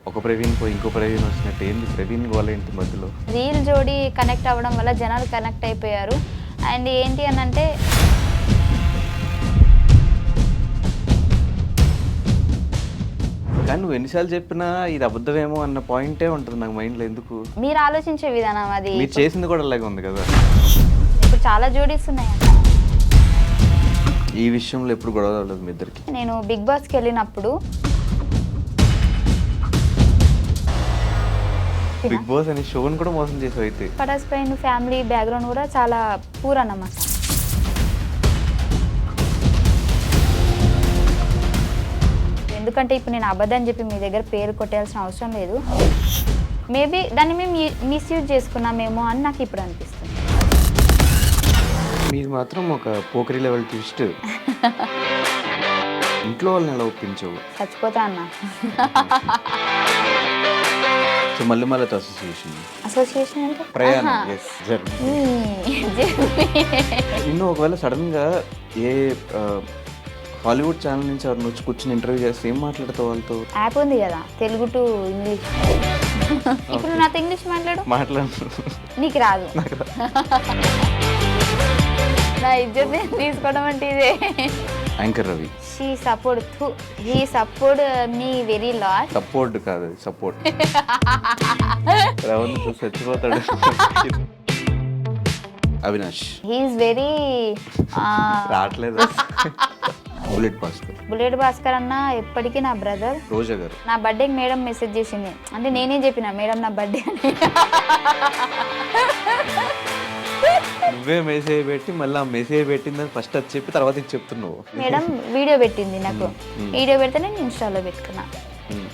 ఒక ప్రవీణ్ పోయి ఇంకో ప్రవీణ్ వచ్చినట్టు ఏంది ప్రవీణ్ గోల ఏంటి మధ్యలో? రీల్ జోడి కనెక్ట్ అవ్వడం వల్ల జనాలు కనెక్ట్ అయిపోయారు. అండ్ ఏంటి అని అంటే కానీ నువ్వు ఎన్నిసార్లు చెప్పినా ఇది అబద్ధమేమో అన్న పాయింటే ఉంటుంది నాకు మైండ్లో. ఎందుకు మీరు ఆలోచించే విధానం అది. మీరు చేసింది కూడా అలాగే ఉంది కదా. ఇప్పుడు చాలా జోడీస్ ఉన్నాయి. ఈ విషయంలో ఎప్పుడు గొడవ అవ్వలేదు మీ ఇద్దరికి? నేను బిగ్ బాస్కి వెళ్ళినప్పుడు బిగ్ బాస్ అనే షోని కూడా మోసం చేసావు అయితే. పటాస్ పైన ఫ్యామిలీ బ్యాక్గ్రౌండ్ కూడా చాలా పూర్ అన్నమాట. ఎందుకంటే ఇప్పుడు నేను అబద్ధం చెప్పి మీ దగ్గర పేరు కొట్టేయాల్సిన అవసరం లేదు. మేబీ దాన్ని మేము మిస్యూజ్ చేసుకున్నామేమో అని నాకు ఇప్పుడు అనిపిస్తుంది. మీరు మాత్రం ఒక పోకరీ లెవెల్ ట్విస్ట్. ఇంట్లో వాళ్ళని ఎలా ఒప్పించవు? చచ్చిపోతా అన్న. సో మళ్ళీ అసోసియేషన్ అంటే ప్రయాణం. నిన్ను ఒకవేళ సడన్గా ఏ హాలీవుడ్ ఛానల్ నుంచి ఎవరిని వచ్చి కూర్చొని ఇంటర్వ్యూ చేస్తే ఏం మాట్లాడతావు వాళ్ళతో? యాప్ ఉంది కదా తెలుగు టు ఇంగ్లీష్. ఇప్పుడు నాతో ఇంగ్లీష్ మాట్లాడు. నీకు రాదు. నా ఇజ్జత్ తీసుకోవడం అంటే ఇదే. Anchor Ravi he support me very lot. Support కాదు సపోర్ట్. రవణ్ చచ్చిపోతాడు. అవినాష్ హీఈస్ వెరీ రావట్లేదు. బుల్లెట్ భాస్కర్ అన్న ఎప్పటికీ నా బ్రదర్. రోజా గారు నా బర్త్డేకి మేడం మెసేజ్ చేసింది. అంటే నేనే చెప్పిన మేడం నా బర్త్డే అని. నువ్వే మెసేజ్ పెట్టి మళ్ళీ ఆ మెసేజ్ పెట్టిందని ఫస్ట్ అది చెప్పి తర్వాత ఇది చెప్తున్నావు. మేడం వీడియో పెట్టింది నాకు. వీడియో పెడితే నేను ఇన్స్టాలో పెట్టుకున్నా.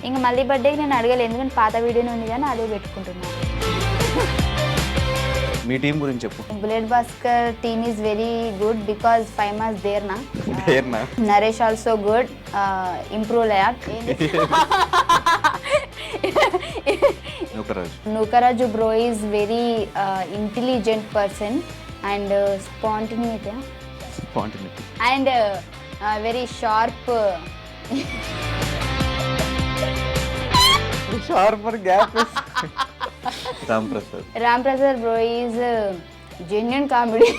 ఇంకా మళ్ళీ బర్త్డేకి నేను అడగలేదు, ఎందుకంటే పాత వీడియోనే ఉంది కానీ అదే పెట్టుకుంటున్నాను. మీ టీం గురించి చెప్పు. Bullet Bhaskar team is very good because 5 months there నా. Naresh also good, improve lot. Nookaraju bro is very intelligent person and spontaneity and very sharp. Ram Prasad bro is genuine comedy.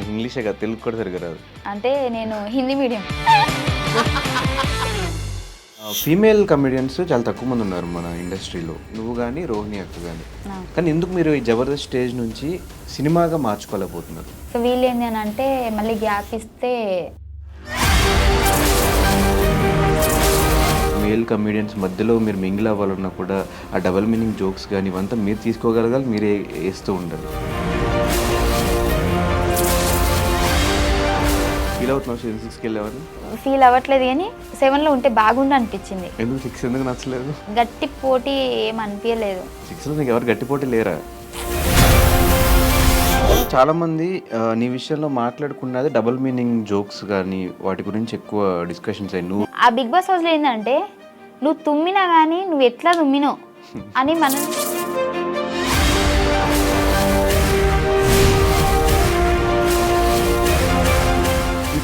ఇంగ్లీషే కదా, తెలుగు కూడా సరిగ్గా రాదు. అంటే నేను హిందీ మీడియం. ఫీమేల్ కమెడియన్స్ చాలా తక్కువ మంది ఉన్నారు మన ఇండస్ట్రీలో, నువ్వు కానీ రోహిణి అక్క కానీ. కానీ ఎందుకు మీరు ఈ జబర్దస్త్ స్టేజ్ నుంచి సినిమాగా మార్చుకోలేకపోతున్నారు? సో వీళ్ళు ఏంటి అని అంటే మళ్ళీ గ్యాప్ ఇస్తే మేల్ కమెడియన్స్ మధ్యలో మీరు మింగిల్ అవ్వాలన్నా కూడా ఆ డబల్ మీనింగ్ జోక్స్ కానీ ఇవంతా మీరు తీసుకోగలగాలి, మీరే వేస్తూ ఉండాలి. ఫీల్ అవుతున్నావు సీజన్ 6కి వెళ్ళేవారు? ఫీల్ అవ్వట్లేదు కానీ 7లో ఉంటే బాగుండు అనిపించింది. ఎందుకు 6 ఎందుకు నచ్చలేదు? గట్టి పోటీ ఏం అనిపించలేదు. 6లో నీకు ఎవరు గట్టి పోటీ లేరా? చాలామంది నీ విషయంలో మాట్లాడుకున్నది డబుల్ మీనింగ్ జోక్స్ కానీ వాటి గురించి ఎక్కువ డిస్కషన్స్ అయ్యి. నువ్వు ఆ బిగ్ బాస్ హౌస్లో ఏంటంటే నువ్వు తుమ్మినా కానీ నువ్వు ఎట్లా తుమ్మినావు అని మనం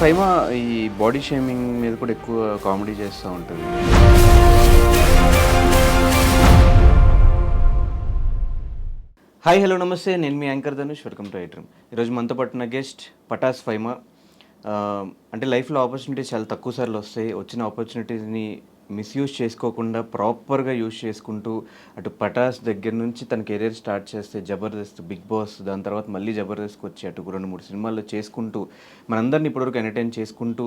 ఫైమా ఈ బాడీ షేమింగ్ మీద కూడా ఎక్కువ కామెడీ చేస్తూ ఉంటుంది. హాయ్ హలో నమస్తే, నేను మీ anchor Dhanush. Welcome to iDream. ఈరోజు మనతో పట్టిన గెస్ట్ పటాస్ ఫైమా. అంటే లైఫ్లో ఆపర్చునిటీస్ చాలా తక్కువ సార్లు వస్తాయి. వచ్చిన ఆపర్చునిటీస్ని మిస్యూజ్ చేసుకోకుండా ప్రాపర్గా యూజ్ చేసుకుంటూ అటు పటాస్ దగ్గర నుంచి తన కెరీర్ స్టార్ట్ చేస్తే జబర్దస్త్, బిగ్ బాస్, దాని తర్వాత మళ్ళీ జబర్దస్త్కి వచ్చి అటు 2-3 సినిమాల్లో చేసుకుంటూ మనందరినీ ఇప్పటివరకు ఎంటర్టైన్ చేసుకుంటూ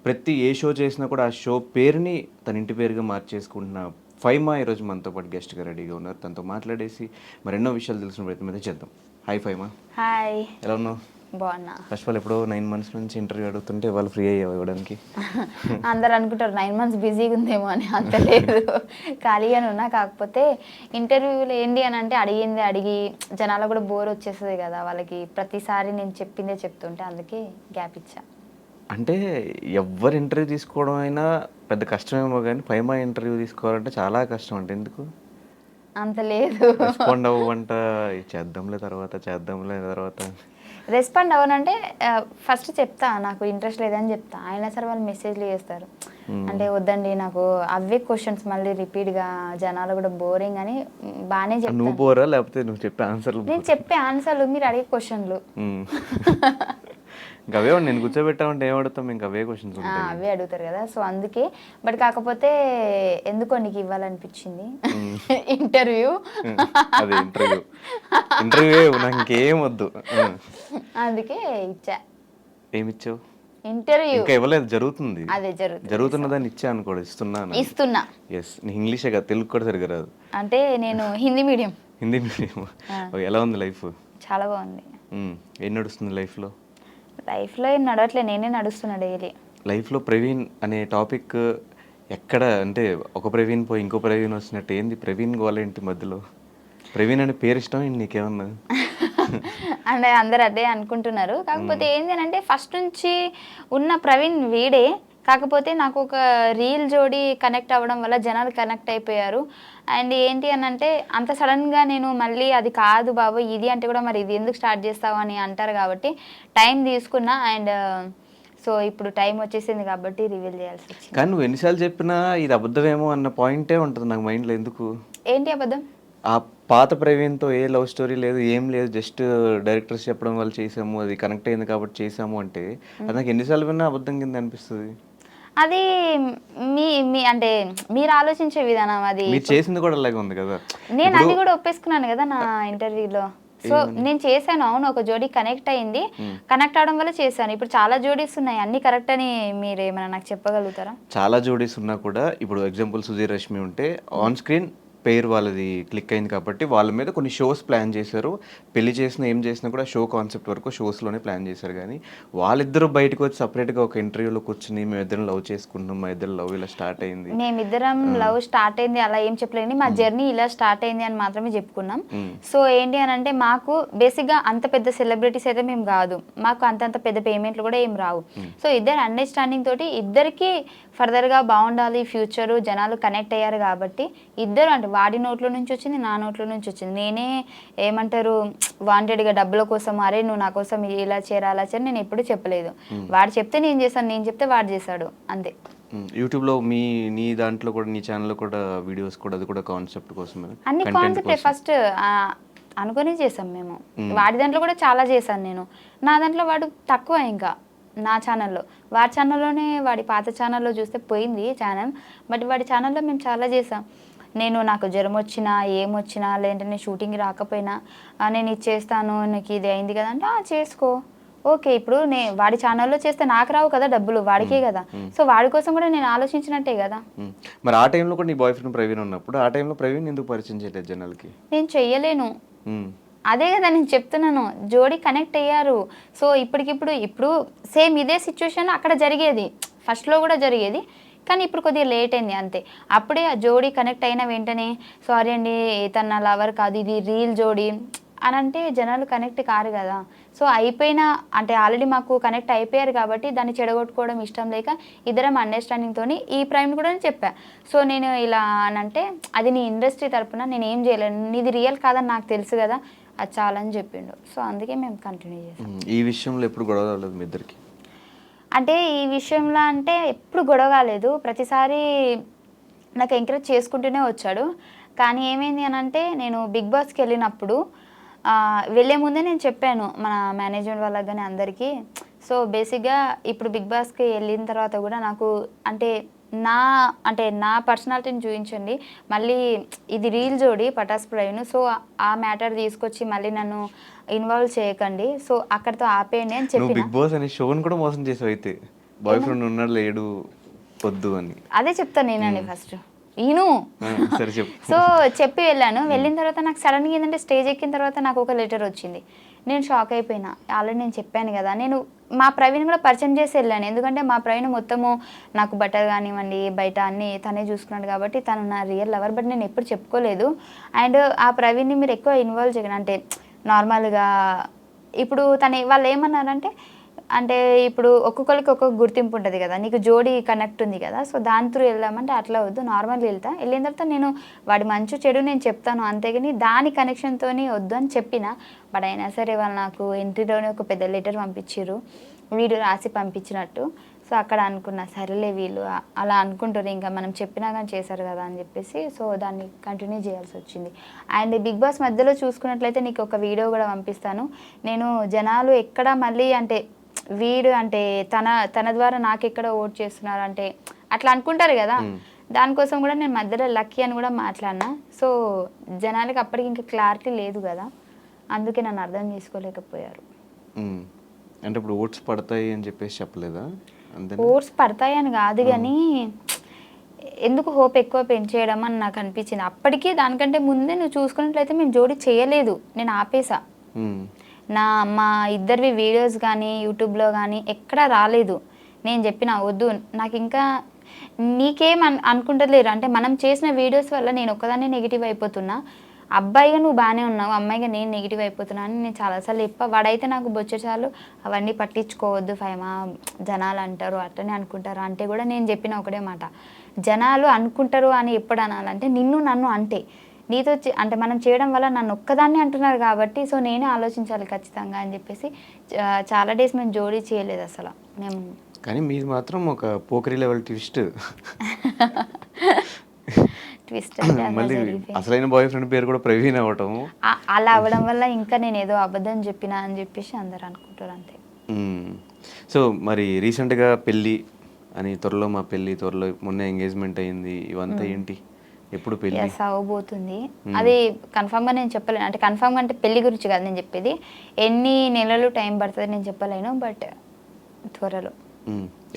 ప్రతి ఏ షో చేసినా కూడా ఆ షో పేరుని తన ఇంటి పేరుగా మార్చేసుకుంటున్న ఫైమా ఈరోజు మనతో పాటు గెస్ట్గా రెడీగా ఉన్నారు. తనతో మాట్లాడేసి మరెన్నో విషయాలు తెలిసిన ప్రయత్నం అయితే చేద్దాం. హాయ్ ఫైమా. హాయ్. ఎలా ఉన్నావు? బాగున్నా. ఫస్ట్ ఆఫ్ ఆల్ ఎప్పుడో 9 months నుంచి ఇంటర్వ్యూ అడుగుతుంటే వాళ్ళు ఫ్రీ అయ్యావు ఇవ్వడానికి. అందరు అనుకుంటారు 9 months బిజీగా ఉందేమో అని. అంత లేదు, ఖాళీగానే ఉన్నా. కాకపోతే ఇంటర్వ్యూలో ఏంటి అని అంటే అడిగి జనాలు కూడా బోర్ వచ్చేస్తుంది కదా వాళ్ళకి, ప్రతిసారి నేను చెప్పిందే చెప్తుంటే అందుకే గ్యాప్ ఇచ్చా. అంటే ఎవరు ఇంటర్వ్యూ తీసుకోవడం అయినా పెద్ద కష్టమేమో కానీ ఫైమా ఇంటర్వ్యూ తీసుకోవాలంటే చాలా కష్టం. అంటే ఎందుకు అంత లేదు, రెస్పాండ్ అవ్వంట, చేద్దాంలే తర్వాత రెస్పాండ్ అవ్వనంటే ఫస్ట్ చెప్తా నాకు ఇంట్రెస్ట్ లేదని చెప్తా, అయినా సరే వాళ్ళు మెసేజ్లు చేస్తారు. అంటే వద్దండి నాకు అవే క్వశ్చన్స్ మళ్ళీ రిపీట్గా జనాలు కూడా బోరింగ్ అని బాగానే చెప్తాను. నువ్వు బోరా లేకపోతే నువ్వు చెప్పే ఆన్సర్లు? నేను చెప్పే ఆన్సర్లు మీరు అడిగే క్వశ్చన్లు ఇంకా అవే నేను కూర్చోబెట్టామంటే ఏం అడుగుతాం, ఇంకా అవే క్వశ్చన్స్ ఉంటాయి. అవే అడుగుతారు కదా, సో అందుకే. బట్ కాకపోతే ఎందుకో నీకు ఇవ్వాలనిపించింది ఇంటర్వ్యూ. అదే ఇంటర్వ్యూ నాకు ఇంకేం వద్దు, అందుకే ఇచ్చా. ఏమిచ్చావు? ఇంటర్వ్యూ ఇంకా ఇవ్వలేదు, జరుగుతుంది. అదే జరుగుతున్నదాన్ని ఇచ్చా అనుకోడు, ఇస్తున్నా. ఎస్, నీ ఇంగ్లీషే కదా, తెలుగు కూడా సరిగ్గా రాదు. అంటే నేను హిందీ మీడియం. ఎలా ఉంది లైఫ్? చాలా బాగుంది. ఏం నడుస్తుంది లైఫ్లో? లైఫ్లో ఏం నడవట్లే, నేనే నడుస్తున్నా డైలీ. లైఫ్లో ప్రవీణ్ అనే టాపిక్ ఎక్కడ అంటే ఒక ప్రవీణ్ పోయి ఇంకో ప్రవీణ్ వచ్చినట్టు, ఏంది ప్రవీణ్ గోలేంటి మధ్యలో? ప్రవీణ్ అనే పేరు ఇష్టం నీకేమన్నా? అంటే అందరు అదే అనుకుంటున్నారు. కాకపోతే ఏంటి అంటే ఫస్ట్ నుంచి ఉన్న ప్రవీణ్ వీడే, కాకపోతే నాకు ఒక రీల్ జోడి కనెక్ట్ అవ్వడం వల్ల జనాలు కనెక్ట్ అయిపోయారు. అండ్ ఏంటి అని అంటే అంత సడన్గా నేను మళ్ళీ అది కాదు బాబు ఇది అంటే కూడా మరి ఇది ఎందుకు స్టార్ట్ చేస్తావు అని అంటారు కాబట్టి టైం తీసుకున్నా. అండ్ సో ఇప్పుడు టైం వచ్చేసింది కాబట్టి రివీల్ చేయాల్సి వచ్చింది. కానీ నువ్వు ఎన్నిసార్లు చెప్పినా ఇది అబద్ధమేమో అన్న పాయింటే ఉంటుంది నాకు మైండ్లో. ఎందుకు? ఏంటి అబద్ధం? ఆ పాత ప్రవీణ్తో ఏ లవ్ స్టోరీ లేదు, ఏం లేదు, జస్ట్ డైరెక్టర్స్ చెప్పడం వల్ల చేసాము, అది కనెక్ట్ అయింది కాబట్టి చేసాము అంటే అది నాకు ఎన్నిసార్లు విన్నా అబద్ధం కింద అనిపిస్తుంది. అది మీ మీ అంటే మీరు ఆలోచించే విధానం. అది మీరు చేసింది కూడా అలాగే ఉంది కదా. నేను అది కూడా ఒప్పేసుకున్నాను కదా నా ఇంటర్వ్యూలో. సో నేను చేశాను, అవును ఒక జోడీ కనెక్ట్ అయింది, కనెక్ట్ అవడం వల్ల చేశాను. ఇప్పుడు చాలా జోడీస్ ఉన్నాయి, అన్ని కరెక్ట్ అని మీరు ఏమైనా నాకు చెప్పగలుగుతారా? చాలా జోడీస్ ఉన్నా కూడా ఇప్పుడు ఎగ్జాంపుల్ సుధీర్ రష్మి ఉంటే ఆన్ స్క్రీన్ పేరు వాళ్ళది క్లిక్ అయింది కాబట్టి వాళ్ళ మీద కొన్ని షోస్ ప్లాన్ చేశారు. పెళ్లి చేసినా ఏం చేసినా కూడా షో కాన్సెప్ట్ వరకు షోస్లోనే ప్లాన్ చేశారు. కానీ వాళ్ళిద్దరూ బయటకు వచ్చి సపరేట్గా ఒక ఇంటర్వ్యూలో కూర్చుని మేమిద్దరం లవ్ చేసుకుంటున్నాం, మా ఇద్దరు లవ్ ఇలా స్టార్ట్ అయింది, మేమిద్దరం లవ్ స్టార్ట్ అయింది అలా ఏం చెప్పలేండి, మా జర్నీ ఇలా స్టార్ట్ అయింది అని మాత్రమే చెప్పుకున్నాం. సో ఏంటి అని అంటే మాకు బేసిక్గా అంత పెద్ద సెలబ్రిటీస్ అయితే మేము కాదు, మాకు అంతంత పెద్ద పేమెంట్లు కూడా ఏం రావు. సో ఇద్దరు అండర్స్టాండింగ్ తోటి ఇద్దరికి ఫర్దర్గా బాగుండాలి ఫ్యూచరు, జనాలు కనెక్ట్ అయ్యారు కాబట్టి ఇద్దరు అంటే వాడి నోట్లో నుంచి వచ్చింది, నా నోట్లో నుంచి వచ్చింది. నేనే ఏమంటారు వాంటెడ్గా డబ్బుల కోసం అరే నువ్వు నా కోసం ఇలా చేయరా అలా చేయరా నేను ఎప్పుడు చెప్పలేదు. వాడు చెప్తే నేను చేశాను, నేను చెప్తే వాడు చేశాడు, అంతే. యూట్యూబ్లో నీ దాంట్లో కూడా నీ ఛానల్లో కూడా వీడియోస్ కూడా అది కూడా కాన్సెప్ట్ కోసమే, అన్ని కాన్సెప్టే ఫస్ట్ అనుకుని చేసాం మేము. వాడి దాంట్లో కూడా చాలా చేశాను నేను, నా దాంట్లో వాడు తక్కువ. ఇంకా నా ఛానల్లో, వాడి ఛానల్లోనే వాడి పాత ఛానల్లో చూస్తే పోయింది ఛానల్, బట్ వాడి ఛానల్లో మేము చాలా చేసాం. నేను నాకు జ్వరం వచ్చినా ఏమొచ్చినా లేదంటే షూటింగ్ రాకపోయినా నేను ఇది చేస్తాను, నీకు ఇది అయింది కదా అంటే చేసుకో ఓకే. ఇప్పుడు వాడి ఛానల్లో చేస్తే నాకు రావు కదా డబ్బులు, వాడికే కదా. సో వాడి కోసం కూడా నేను ఆలోచించినట్టే కదా. మరి ఆ టైంలో కూడా నీ బాయ్ ఫ్రెండ్ ప్రవీణ్ ఉన్నప్పుడు ఆ టైంలో ప్రవీణ్ ఎందుకు పరిచయం చేయలేదు జనాలకి? నేను చెయ్యలేను, అదే కదా నేను చెప్తున్నాను. జోడీ కనెక్ట్ అయ్యారు. సో ఇప్పుడు సేమ్ ఇదే సిచ్యువేషన్ అక్కడ జరిగేది, ఫస్ట్లో కూడా జరిగేది, కానీ ఇప్పుడు కొద్దిగా లేట్ అయింది అంతే. అప్పుడే ఆ జోడీ కనెక్ట్ అయిన వెంటనే సారీ అండి తన నా లవర్ కాదు ఇది రీల్ జోడీ అని అంటే జనాలు కనెక్ట్ కారు కదా. సో అయిపోయినా అంటే ఆల్రెడీ మాకు కనెక్ట్ అయిపోయారు కాబట్టి దాన్ని చెడగొట్టుకోవడం ఇష్టం లేక ఇద్దరం అండర్స్టాండింగ్తో ఈ ప్రైమ్ కూడా చెప్పా. సో నేను ఇలా అని అంటే అది నీ ఇండస్ట్రీ తరపున నేను ఏం చేయలేను, నీది రియల్ కాదని నాకు తెలుసు కదా, అది చాలని చెప్పిండు. సో అందుకే మేము కంటిన్యూ చేసాం. ఈ విషయంలో ఎప్పుడు గొడవ రాలేదు మీ ఇద్దరికి? అంటే ఈ విషయంలో అంటే ఎప్పుడు గొడవ కాలేదు, ప్రతిసారి నాకు ఎంకరేజ్ చేసుకుంటూనే వచ్చాడు. కానీ ఏమైంది అని అంటే నేను బిగ్ బాస్కి వెళ్ళినప్పుడు వెళ్ళే ముందే నేను చెప్పాను మన మేనేజ్మెంట్ వాళ్ళకి కానీ అందరికీ. సో బేసిక్గా ఇప్పుడు బిగ్ బాస్కి వెళ్ళిన తర్వాత కూడా నాకు అంటే నా పర్సనాలిటీని చూపించండి, మళ్ళీ ఇది రీల్ జోడి పటాస్ ప్రవీణ్, సో ఆ మ్యాటర్ తీసుకొచ్చి మళ్ళీ నన్ను ఇన్వాల్వ్ చేయకండి, సో అక్కడితో ఆపేయండి అని చెప్పి. బిగ్ బాస్ అనే షోని కూడా మోసం చేసావు అయితే, బాయ్ ఫ్రెండ్ ఉన్నాడు లేడు వద్దు అని. అదే చెప్తాను నేనండి ఫస్ట్ సో చెప్పి వెళ్ళాను. వెళ్ళిన తర్వాత నాకు సడన్గా ఏంటంటే స్టేజ్ ఎక్కిన తర్వాత నాకు ఒక లెటర్ వచ్చింది. నేను షాక్ అయిపోయినా. ఆల్రెడీ నేను చెప్పాను కదా, నేను మా ప్రవీణ్ కూడా పరిచయం చేసి వెళ్ళాను. ఎందుకంటే మా ప్రవీణ్ మొత్తము నాకు బట్టలు కానివ్వండి బయట అన్నీ తనే చూసుకున్నాడు కాబట్టి తను నా రియల్ లవర్, బట్ నేను ఎప్పుడు చెప్పుకోలేదు. అండ్ ఆ ప్రవీణ్ని మీరు ఎక్కువ ఇన్వాల్వ్ చేయకండి, అంటే నార్మల్గా ఇప్పుడు వాళ్ళు ఏమన్నారంటే అంటే ఇప్పుడు ఒక్కొక్కరికి ఒక్కొక్క గుర్తింపు ఉంటుంది కదా, నీకు జోడీ కనెక్ట్ ఉంది కదా, సో దాని త్రూ వెళ్దామంటే అట్లా వద్దు, నార్మల్గా వెళ్ళిన తర్వాత నేను వాడి మంచి చెడు నేను చెప్తాను, అంతేగాని దాని కనెక్షన్తో వద్దు అని చెప్పిన. బట్ అయినా సరే వాళ్ళు నాకు ఎంట్రీలోనే ఒక పెద్ద లెటర్ పంపించారు, వీడు రాసి పంపించినట్టు. సో అక్కడ అనుకున్నా సరేలే వీళ్ళు అలా అనుకుంటారు, ఇంకా మనం చెప్పినా కానీ చేశారు కదా అని చెప్పేసి సో దాన్ని కంటిన్యూ చేయాల్సి వచ్చింది. అండ్ బిగ్ బాస్ మధ్యలో చూసుకున్నట్లయితే నీకు ఒక వీడియో కూడా పంపిస్తాను. నేను జనాలు ఎక్కడ మళ్ళీ అంటే వీడు అంటే తన ద్వారా నాకెక్కడ ఓట్ చేస్తున్నారు అంటే అట్లా అనుకుంటారు కదా, దానికోసం కూడా నేను మధ్యలో లక్కీ అని కూడా మాట్లాడినా. సో జనాలకి అప్పటికి ఇంకా క్లారిటీ లేదు కదా, అందుకే నన్ను అర్థం చేసుకోలేకపోయారు. అంటే ఇప్పుడు ఓట్స్ పడతాయి అని చెప్పేసి చెప్పలేదా? ఓట్స్ పడతాయని కాదు కానీ ఎందుకు హోప్ ఎక్కువ పెంచేయడం అని నాకు అనిపించింది. అప్పటికీ దానికంటే ముందే నువ్వు చూసుకున్నట్లయితే మేము జోడీ చేయలేదు, నేను ఆపేసా. మా ఇద్దరివి వీడియోస్ కానీ యూట్యూబ్లో కానీ ఎక్కడా రాలేదు. నేను చెప్పిన వద్దు, నాకు ఇంకా నీకేం అనుకుంటలేరు అంటే మనం చేసిన వీడియోస్ వల్ల నేను ఒక్కదాన్నే నెగిటివ్ అయిపోతున్నా, అబ్బాయిగా నువ్వు బాగానే ఉన్నావు, అమ్మాయిగా నేను నెగిటివ్ అయిపోతున్నాను అని నేను చాలాసార్లు వాడైతే నాకు బొచ్చచాలు అవన్నీ పట్టించుకోవద్దు ఫైమా, జనాలు అంటారు అట్లనే అనుకుంటారు అంటే కూడా నేను చెప్పిన ఒకటే మాట, జనాలు అనుకుంటారు అని ఎప్పుడు అనాలంటే నన్ను అంటే నీతో అంటే మనం చేయడం వల్ల నన్ను ఒక్కదాన్ని అంటున్నారు కాబట్టి సో నేనే ఆలోచించాలి ఖచ్చితంగా అని చెప్పేసి చాలా డేస్ మేము జోడీ చేయలేదు అసలు మేము. కానీ మీది మాత్రం ఒక పోకరీ లెవెల్ ట్విస్ట్. ట్విస్ట్ మళ్ళీ అసలైన బాయ్ ఫ్రెండ్ పేరు కూడా ప్రవీణ్ అవ్వటం, అలా అవ్వడం వల్ల ఇంకా నేను ఏదో అబద్ధం చెప్పినా అని చెప్పేసి అందరు అనుకుంటారు అంతే. సో మరి రీసెంట్గా పెళ్ళి అని, త్వరలో మా పెళ్ళి, త్వరలో మొన్న ఎంగేజ్మెంట్ అయింది, ఇవంతా ఏంటి ఎప్పుడు పెళ్ళి అవబోతుంది అది కన్ఫామ్గా నేను చెప్పలేను. అంటే కన్ఫామ్గా అంటే పెళ్లి గురించి కాదు నేను చెప్పేది, ఎన్ని నెలలు టైం పడుతుంది నేను చెప్పలేను, బట్ త్వరలో.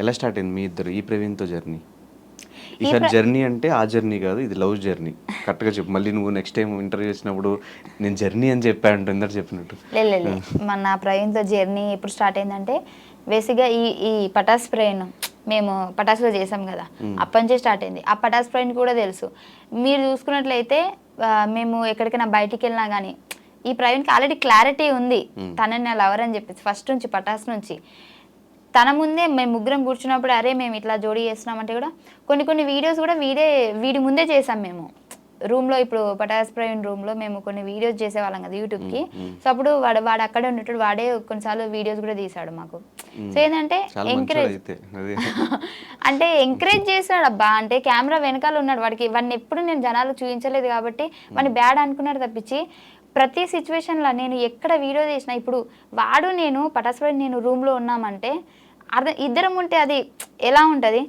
ఎలా స్టార్ట్ అయింది మీ ఇద్దరు ఈ ప్రవీణ్తో జర్నీ? ఈసారి జర్నీ అంటే ఆ జర్నీ కాదు, ఇది లవ్ జర్నీ. కరెక్ట్గా చెప్పు, మళ్ళీ నువ్వు నెక్స్ట్ టైం ఇంటర్వ్యూ చేసినప్పుడు నేను జర్నీ అని చెప్పాను ఇందరు చెప్పినట్టు. లేదు మన ప్రవీణ్తో జర్నీ ఎప్పుడు స్టార్ట్ అయిందంటే బేసిక్గా ఈ పటాస్ ప్రవీణ్ మేము పటాస్లో చేసాం కదా, అప్పటి నుంచే స్టార్ట్ అయింది. ఆ పటాస్ ప్రవీణ్ కూడా తెలుసు. మీరు చూసుకున్నట్లయితే మేము ఎక్కడికైనా బయటికి వెళ్ళినా కానీ ఈ ప్రవీణ్కి ఆల్రెడీ క్లారిటీ ఉంది తనని నా లవర్ అని చెప్పేసి ఫస్ట్ నుంచి పటాస్ నుంచి. తన ముందే మేము ముగ్గురం కూర్చున్నప్పుడు అరే మేము ఇట్లా జోడీ చేస్తున్నామంటే కూడా కొన్ని వీడియోస్ కూడా వీడి ముందే చేసాం మేము రూమ్లో. ఇప్పుడు పటాస్ ప్రవీణ్ రూమ్లో మేము కొన్ని వీడియోస్ చేసేవాళ్ళం కదా యూట్యూబ్కి. సో అప్పుడు వాడు అక్కడే ఉండేటప్పుడు వాడే కొన్నిసార్లు వీడియోస్ కూడా తీసాడు మాకు. సో ఏంటంటే ఎంకరేజ్ చేస్తున్నాడు అబ్బా, అంటే కెమెరా వెనకాల ఉన్నాడు, వాడిని ఎప్పుడు నేను జనాలు చూపించలేదు కాబట్టి వాడిని బ్యాడ్ అనుకున్నాడు తప్పించి ప్రతి సిచ్యువేషన్లో నేను ఎక్కడ వీడియో చేసినా ఇప్పుడు వాడు నేను పటాస్ ప్రవీణ్ నేను రూమ్లో ఉన్నామంటే ఇద్దరం ఉంటే అది ఎలా ఉంటుంది,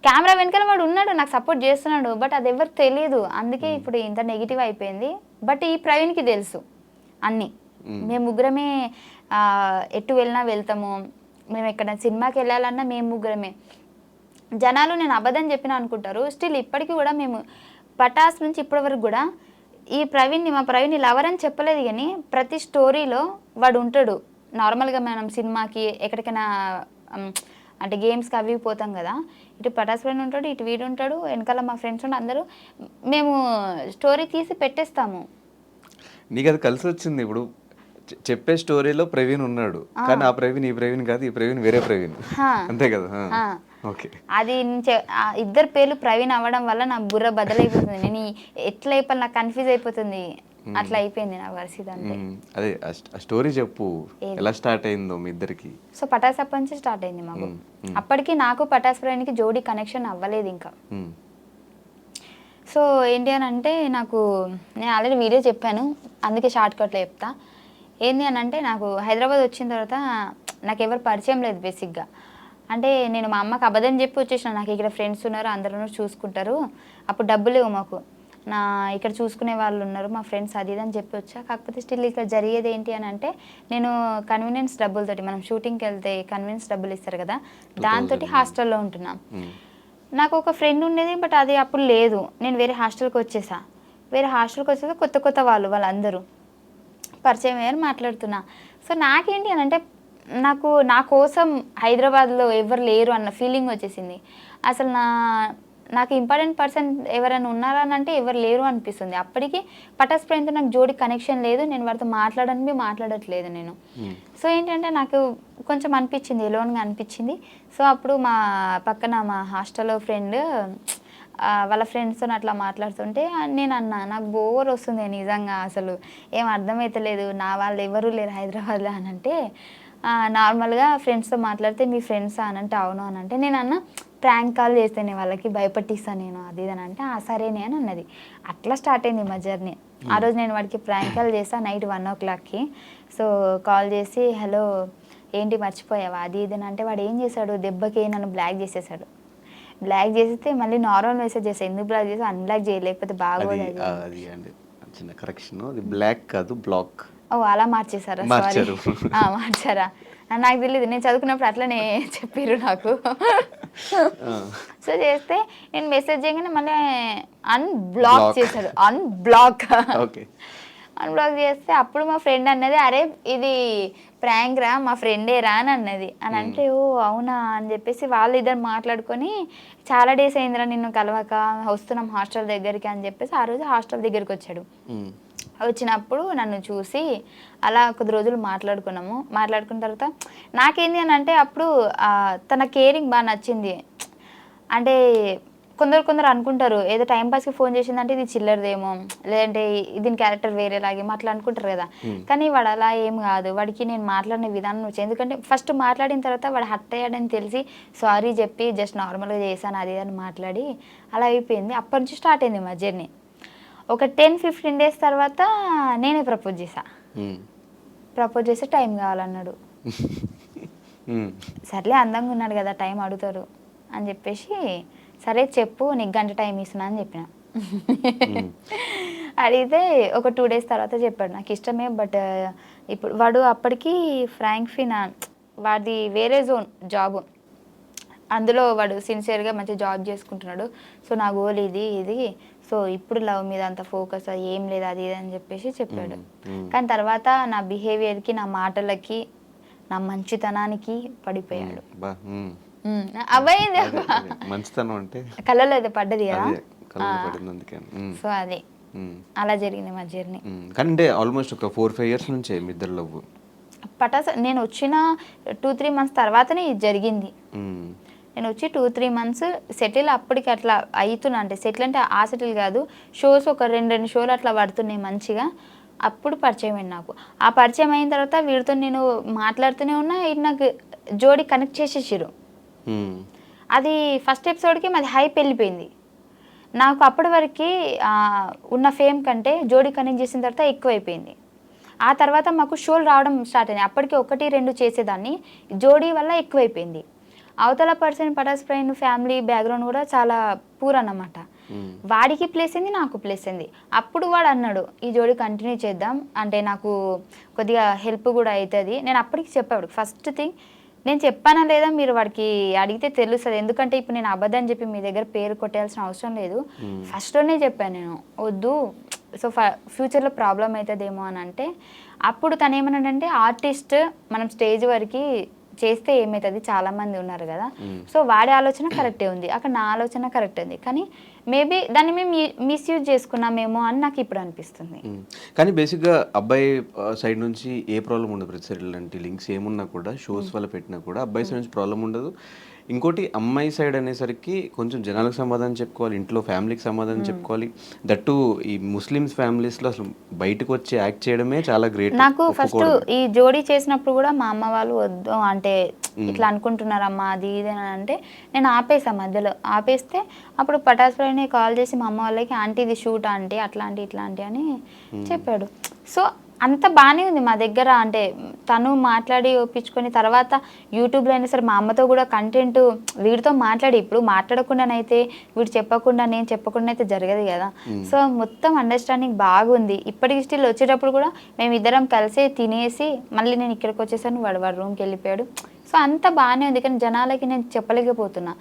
కెమెరా వెనకాల వాడు ఉన్నాడు నాకు సపోర్ట్ చేస్తున్నాడు, బట్ అది ఎవరికి తెలియదు. అందుకే ఇప్పుడు ఇంత నెగిటివ్ అయిపోయింది. బట్ ఈ ప్రవీణ్కి తెలుసు అన్నీ, మేము ముగ్గురమే ఎటు వెళ్ళినా వెళ్తాము, మేము ఎక్కడ సినిమాకి వెళ్ళాలన్నా మేము ముగ్గురమే. జనాలు నేను అబద్ధం చెప్పిన అనుకుంటారు, స్టిల్ ఇప్పటికీ కూడా మేము పటాస్ నుంచి ఇప్పటి వరకు కూడా మా ప్రవీణ్ లవర్ అని చెప్పలేదు కానీ ప్రతి స్టోరీలో వాడు ఉంటాడు. నార్మల్గా మనం సినిమాకి ఎక్కడికైనా అంటే గేమ్స్కి అవి పోతాం కదా, ఇటు పటాస్ ప్రవీణ్ ఉంటాడు, ఇటు వీడు ఉంటాడు, వెనకాల మా ఫ్రెండ్స్ ఉంటారు, అందరూ మేము స్టోరీ తీసి పెట్టేస్తాము. నీకు అది కలిసి వచ్చింది. ఇప్పుడు చెప్పే స్టోరీలో ప్రవీణ్ ఉన్నాడు కానీ ఆ ప్రవీణ్ ఈ ప్రవీణ్ కాదు, ఈ ప్రవీణ్ వేరే ప్రవీణ్, అంతే కదా? అది ఇద్దరు పేర్లు ప్రవీణ్ అవ్వడం వల్ల నా బుర్ర బదలైపోతుంది, నేను ఎట్లా అయిపోయి నాకు కన్ఫ్యూజ్ అయిపోతుంది, అట్లా అయిపోయింది నా పరిస్థితి అంతే. అదే ఆ స్టోరీ చెప్పు, ఎలా స్టార్ట్ అయిందో మీ ఇద్దరికి? సో పటాస్ అప్పటి నుంచి స్టార్ట్ అయింది మాకు. అప్పటికి నాకు పటాస్ ప్రవీణ్కి జోడీ కనెక్షన్ అవ్వలేదు ఇంకా. సో ఏంటి అని అంటే నాకు నేను ఆల్రెడీ వీడియో చెప్పాను, అందుకే షార్ట్ కట్లో చెప్తా. ఏంటి అని అంటే నాకు హైదరాబాద్ వచ్చిన తర్వాత నాకు ఎవరు పరిచయం లేదు బేసిక్గా. అంటే నేను మా అమ్మకి అబద్ధం చెప్పి వచ్చేసిన, నాకు ఇక్కడ ఫ్రెండ్స్ ఉన్నారు అందరూ చూసుకుంటారు, అప్పుడు డబ్బులు లేవు మాకు, ఇక్కడ చూసుకునే వాళ్ళు ఉన్నారు మా ఫ్రెండ్స్ అది ఇది అని చెప్పి వచ్చా. కాకపోతే స్టిల్ ఇక్కడ జరిగేది ఏంటి అని అంటే నేను కన్వీనియన్స్ డబ్బులతోటి, మనం షూటింగ్కి వెళ్తే కన్వీనియన్స్ డబ్బులు ఇస్తారు కదా, దాంతో హాస్టల్లో ఉంటున్నాం. నాకు ఒక ఫ్రెండ్ ఉండేది బట్ అది అప్పుడు లేదు, నేను వేరే హాస్టల్కి వచ్చేసా. కొత్త వాళ్ళందరూ పరిచయం అయ్యారు, మాట్లాడుతున్నా. సో నాకేంటి అని అంటే నా కోసం హైదరాబాద్లో ఎవరు లేరు అన్న ఫీలింగ్ వచ్చేసింది. అసలు నాకు ఇంపార్టెంట్ పర్సన్ ఎవరైనా ఉన్నారా అని అంటే ఎవరు లేరు అనిపిస్తుంది. అప్పటికి పటాస్ ఫ్రెండ్తో నాకు జోడి కనెక్షన్ లేదు, నేను వాడితో మాట్లాడట్లేదు నేను. సో ఏంటంటే నాకు కొంచెం అనిపించింది, ఎలోన్గా అనిపించింది. సో అప్పుడు మా పక్కన మా హాస్టల్లో ఫ్రెండ్ వాళ్ళ ఫ్రెండ్స్తో అట్లా మాట్లాడుతుంటే నేను అన్నా, నాకు బోర్ వస్తుంది నిజంగా, అసలు ఏం అర్థమవుతలేదు, నా వాళ్ళు ఎవరు లేరు హైదరాబాద్లో అని అంటే, నార్మల్గా ఫ్రెండ్స్తో మాట్లాడితే మీ ఫ్రెండ్సా అని అంటే అవును అని అంటే, నేను అన్న ప్రాంక్ కాల్ చేస్తేనే వాళ్ళకి భయపట్టిస్తాను నేను అది ఇది అని అంటే సరేనే అని అన్నది. అట్లా స్టార్ట్ అయింది మా జర్నీ. ఆ రోజు నేను వాడికి ప్రాంక్ కాల్ చేస్తాను నైట్ 1 o'clockకి. సో కాల్ చేసి హలో ఏంటి మర్చిపోయావా అది ఇది అని అంటే, వాడు ఏం చేశాడు, దెబ్బకి నన్ను బ్లాక్ చేసేసాడు. బ్లాక్ చేస్తే మళ్ళీ నార్మల్ మెసేజ్ చేస్తాను, ఎందుకు బ్లాక్ చేసి అన్బ్లాక్ చేయలేకపోతే బాగోదు అది అండి చిన్న కరెక్షన్, అది బ్లాక్ కాదు బ్లాక్. ఓ అలా మార్చేసారా? సారీ మార్చారా, నాకు తెలియదు, నేను చదువుకున్నప్పుడు అట్లనే చెప్పారు నాకు. సో చేస్తే నేను మెసేజ్ చేయగానే మళ్ళీ అన్బ్లాక్ చేశాడు. అన్బ్లాక్ చేస్తే అప్పుడు మా ఫ్రెండ్ అన్నది, అరే ఇది ప్రాంక్ రా, మా ఫ్రెండే రా అని అన్నది. అని అంటే ఓ అవునా అని చెప్పేసి వాళ్ళు ఇద్దరు మాట్లాడుకొని, చాలా డేస్ అయిందిరా నిన్ను కలవక, వస్తున్నాం హాస్టల్ దగ్గరికి అని చెప్పేసి ఆ రోజు హాస్టల్ దగ్గరికి వచ్చాడు. వచ్చినప్పుడు నన్ను చూసి అలా కొద్ది రోజులు మాట్లాడుకున్నాము. మాట్లాడుకున్న తర్వాత నాకేంది అని అంటే అప్పుడు తన కేరింగ్ బాగా నచ్చింది. అంటే కొందరు అనుకుంటారు ఏదో టైంపాస్కి ఫోన్ చేసిందంటే ఇది చిల్లరదేమో, లేదంటే దీని క్యారెక్టర్ వేరేలాగేమో అట్లా అనుకుంటారు కదా. కానీ వాడు అలా ఏం కాదు, వాడికి నేను మాట్లాడిన విధానం వచ్చి, ఎందుకంటే ఫస్ట్ మాట్లాడిన తర్వాత వాడు హర్ట్ అయ్యాడని తెలిసి సారీ చెప్పి జస్ట్ నార్మల్గా చేశాను అది అని మాట్లాడి అలా అయిపోయింది. అప్పటి నుంచి స్టార్ట్ అయింది మా జర్నీ. ఒక 10-15 days తర్వాత నేనే ప్రపోజ్ చేస్తే టైం కావాలన్నాడు. సర్లే అందంగా ఉన్నాడు కదా టైం అడుగుతారు అని చెప్పేసి, సరే చెప్పు నీకు గంట టైం ఇస్తున్నా అని చెప్పిన. అడిగితే ఒక 2 days తర్వాత చెప్పాడు నాకు ఇష్టమే, బట్ ఇప్పుడు వాడు అప్పటికి ఫ్రాంక్ ఫినా వాడి వేరే జోన్ జాబ్, అందులో వాడు సిన్సియర్గా మంచి జాబ్ చేసుకుంటున్నాడు. సో నా గోల్ ఇది సో ఇప్పుడు లవ్ మీద అంత ఫోకస్ ఏం లేదు అది ఇది అని చెప్పేసి చెప్పాడు. కానీ తర్వాత నా బిహేవియర్కి, నా మాటలకి, నా మంచితనానికి పడిపోయాడు. అబ్బాయింది మంచితనం అంటే కళ్ళలో అయితే పడ్డది కదా. సో అది అలా జరిగింది మా జర్నీ. కానీ ఆల్మోస్ట్ ఒక 4-5 years నుంచే మీ ఇద్దరు లవ్. పటాస్ నేను వచ్చిన 2-3 months తర్వాతనే ఇది జరిగింది. నేను వచ్చి 2-3 months సెటిల్ అప్పటికి అట్లా అవుతున్నా, అంటే సెటిల్ అంటే ఆ సెటిల్ కాదు, షోస్ ఒక 2 షోలు అట్లా పడుతున్నాయి మంచిగా. అప్పుడు పరిచయం అయింది నాకు. ఆ పరిచయం అయిన తర్వాత వీడితో నేను మాట్లాడుతూనే ఉన్నా, ఇది నాకు జోడి కనెక్ట్ చేసేసారు. అది ఫస్ట్ ఎపిసోడ్కి మాది హైప్ వెళ్ళిపోయింది. నాకు అప్పటి వరకు ఉన్న ఫేమ్ కంటే జోడి కనెక్ట్ చేసిన తర్వాత ఎక్కువైపోయింది. ఆ తర్వాత మాకు షోలు రావడం స్టార్ట్ అయింది. అప్పటికి 1-2 చేసేదాన్ని, జోడీ వల్ల ఎక్కువైపోయింది. అవతల person Pataas friend family background కూడా చాలా పూర్ అన్నమాట. వాడికి ప్లేస్ అయింది, నాకు ప్లేస్ అయింది. అప్పుడు వాడు అన్నాడు ఈ జోడి కంటిన్యూ చేద్దాం, అంటే నాకు కొద్దిగా హెల్ప్ కూడా అవుతుంది. నేను అప్పటికి చెప్పాడు, ఫస్ట్ థింగ్ నేను చెప్పానా లేదా మీరు వాడికి అడిగితే తెలుస్తుంది, ఎందుకంటే ఇప్పుడు నేను అబద్ధం చెప్పి మీ దగ్గర పేరు కొట్టేయాల్సిన అవసరం లేదు. ఫస్ట్లోనే చెప్పాను నేను వద్దు, సో ఫ్యూచర్లో ప్రాబ్లం అవుతుందేమో అని అంటే, అప్పుడు తను ఏమన్నాడంటే ఆర్టిస్ట్ మనం స్టేజ్ వరకు చేస్తే ఏమవుతుంది, చాలామంది ఉన్నారు కదా. సో వాడి ఆలోచన కరెక్టే ఉంది, అక్కడ నా ఆలోచన కరెక్ట్ ఉంది, కానీ మేబీ దాన్ని మేము మిస్యూజ్ చేసుకున్నామేమో అని నాకు ఇప్పుడు అనిపిస్తుంది. కానీ బేసిక్గా అబ్బాయి సైడ్ నుంచి ఏ ప్రాబ్లం ఉండదు, ప్రతి ఇలాంటి లింక్స్ ఏమున్నా కూడా షోస్ వల్ల పెట్టినా కూడా అబ్బాయి సైడ్ నుంచి ప్రాబ్లం ఉండదు. ఇంకోటి అమ్మాయి సైడ్ అనేసరికి కొంచెం జనాలకు సమాధానం చెప్పుకోవాలి, ఇంట్లో ఫ్యామిలీకి సమాధానం చెప్పుకోవాలి. దట్టు ఈ ముస్లిమ్స్ ఫ్యామిలీస్లో అసలు బయటకు వచ్చి యాక్ట్ చేయడమే చాలా గ్రేట్. నాకు ఫస్ట్ ఈ జోడీ చేసినప్పుడు కూడా మా అమ్మ వాళ్ళు వద్దు అంటే ఇట్లా అనుకుంటున్నారమ్మా అది ఇది అని అంటే నేను ఆపేసా, మధ్యలో ఆపేస్తే అప్పుడు పటాస్ ఫ్రైని కాల్ చేసి మా అమ్మ వాళ్ళకి ఆంటీ ఇది షూట్ ఆంటీ అట్లాంటి ఇట్లాంటి అని చెప్పాడు. సో అంత బాగానే ఉంది మా దగ్గర, అంటే తను మాట్లాడి ఒప్పించుకొని తర్వాత యూట్యూబ్లో అయినా సరే మా అమ్మతో కూడా కంటెంట్ వీడితో మాట్లాడి, ఇప్పుడు మాట్లాడకుండానైతే వీడు చెప్పకుండా నేను చెప్పకుండా అయితే జరగదు కదా. సో మొత్తం అండర్స్టాండింగ్ బాగుంది. ఇప్పటికి స్టిల్ వచ్చేటప్పుడు కూడా మేము ఇద్దరం కలిసి తినేసి మళ్ళీ నేను ఇక్కడికి వచ్చేసాను, వాడు రూమ్కి వెళ్ళిపోయాడు. సో అంత బాగానే ఉంది, కానీ జనాలకి నేను చెప్పలేకపోతున్నా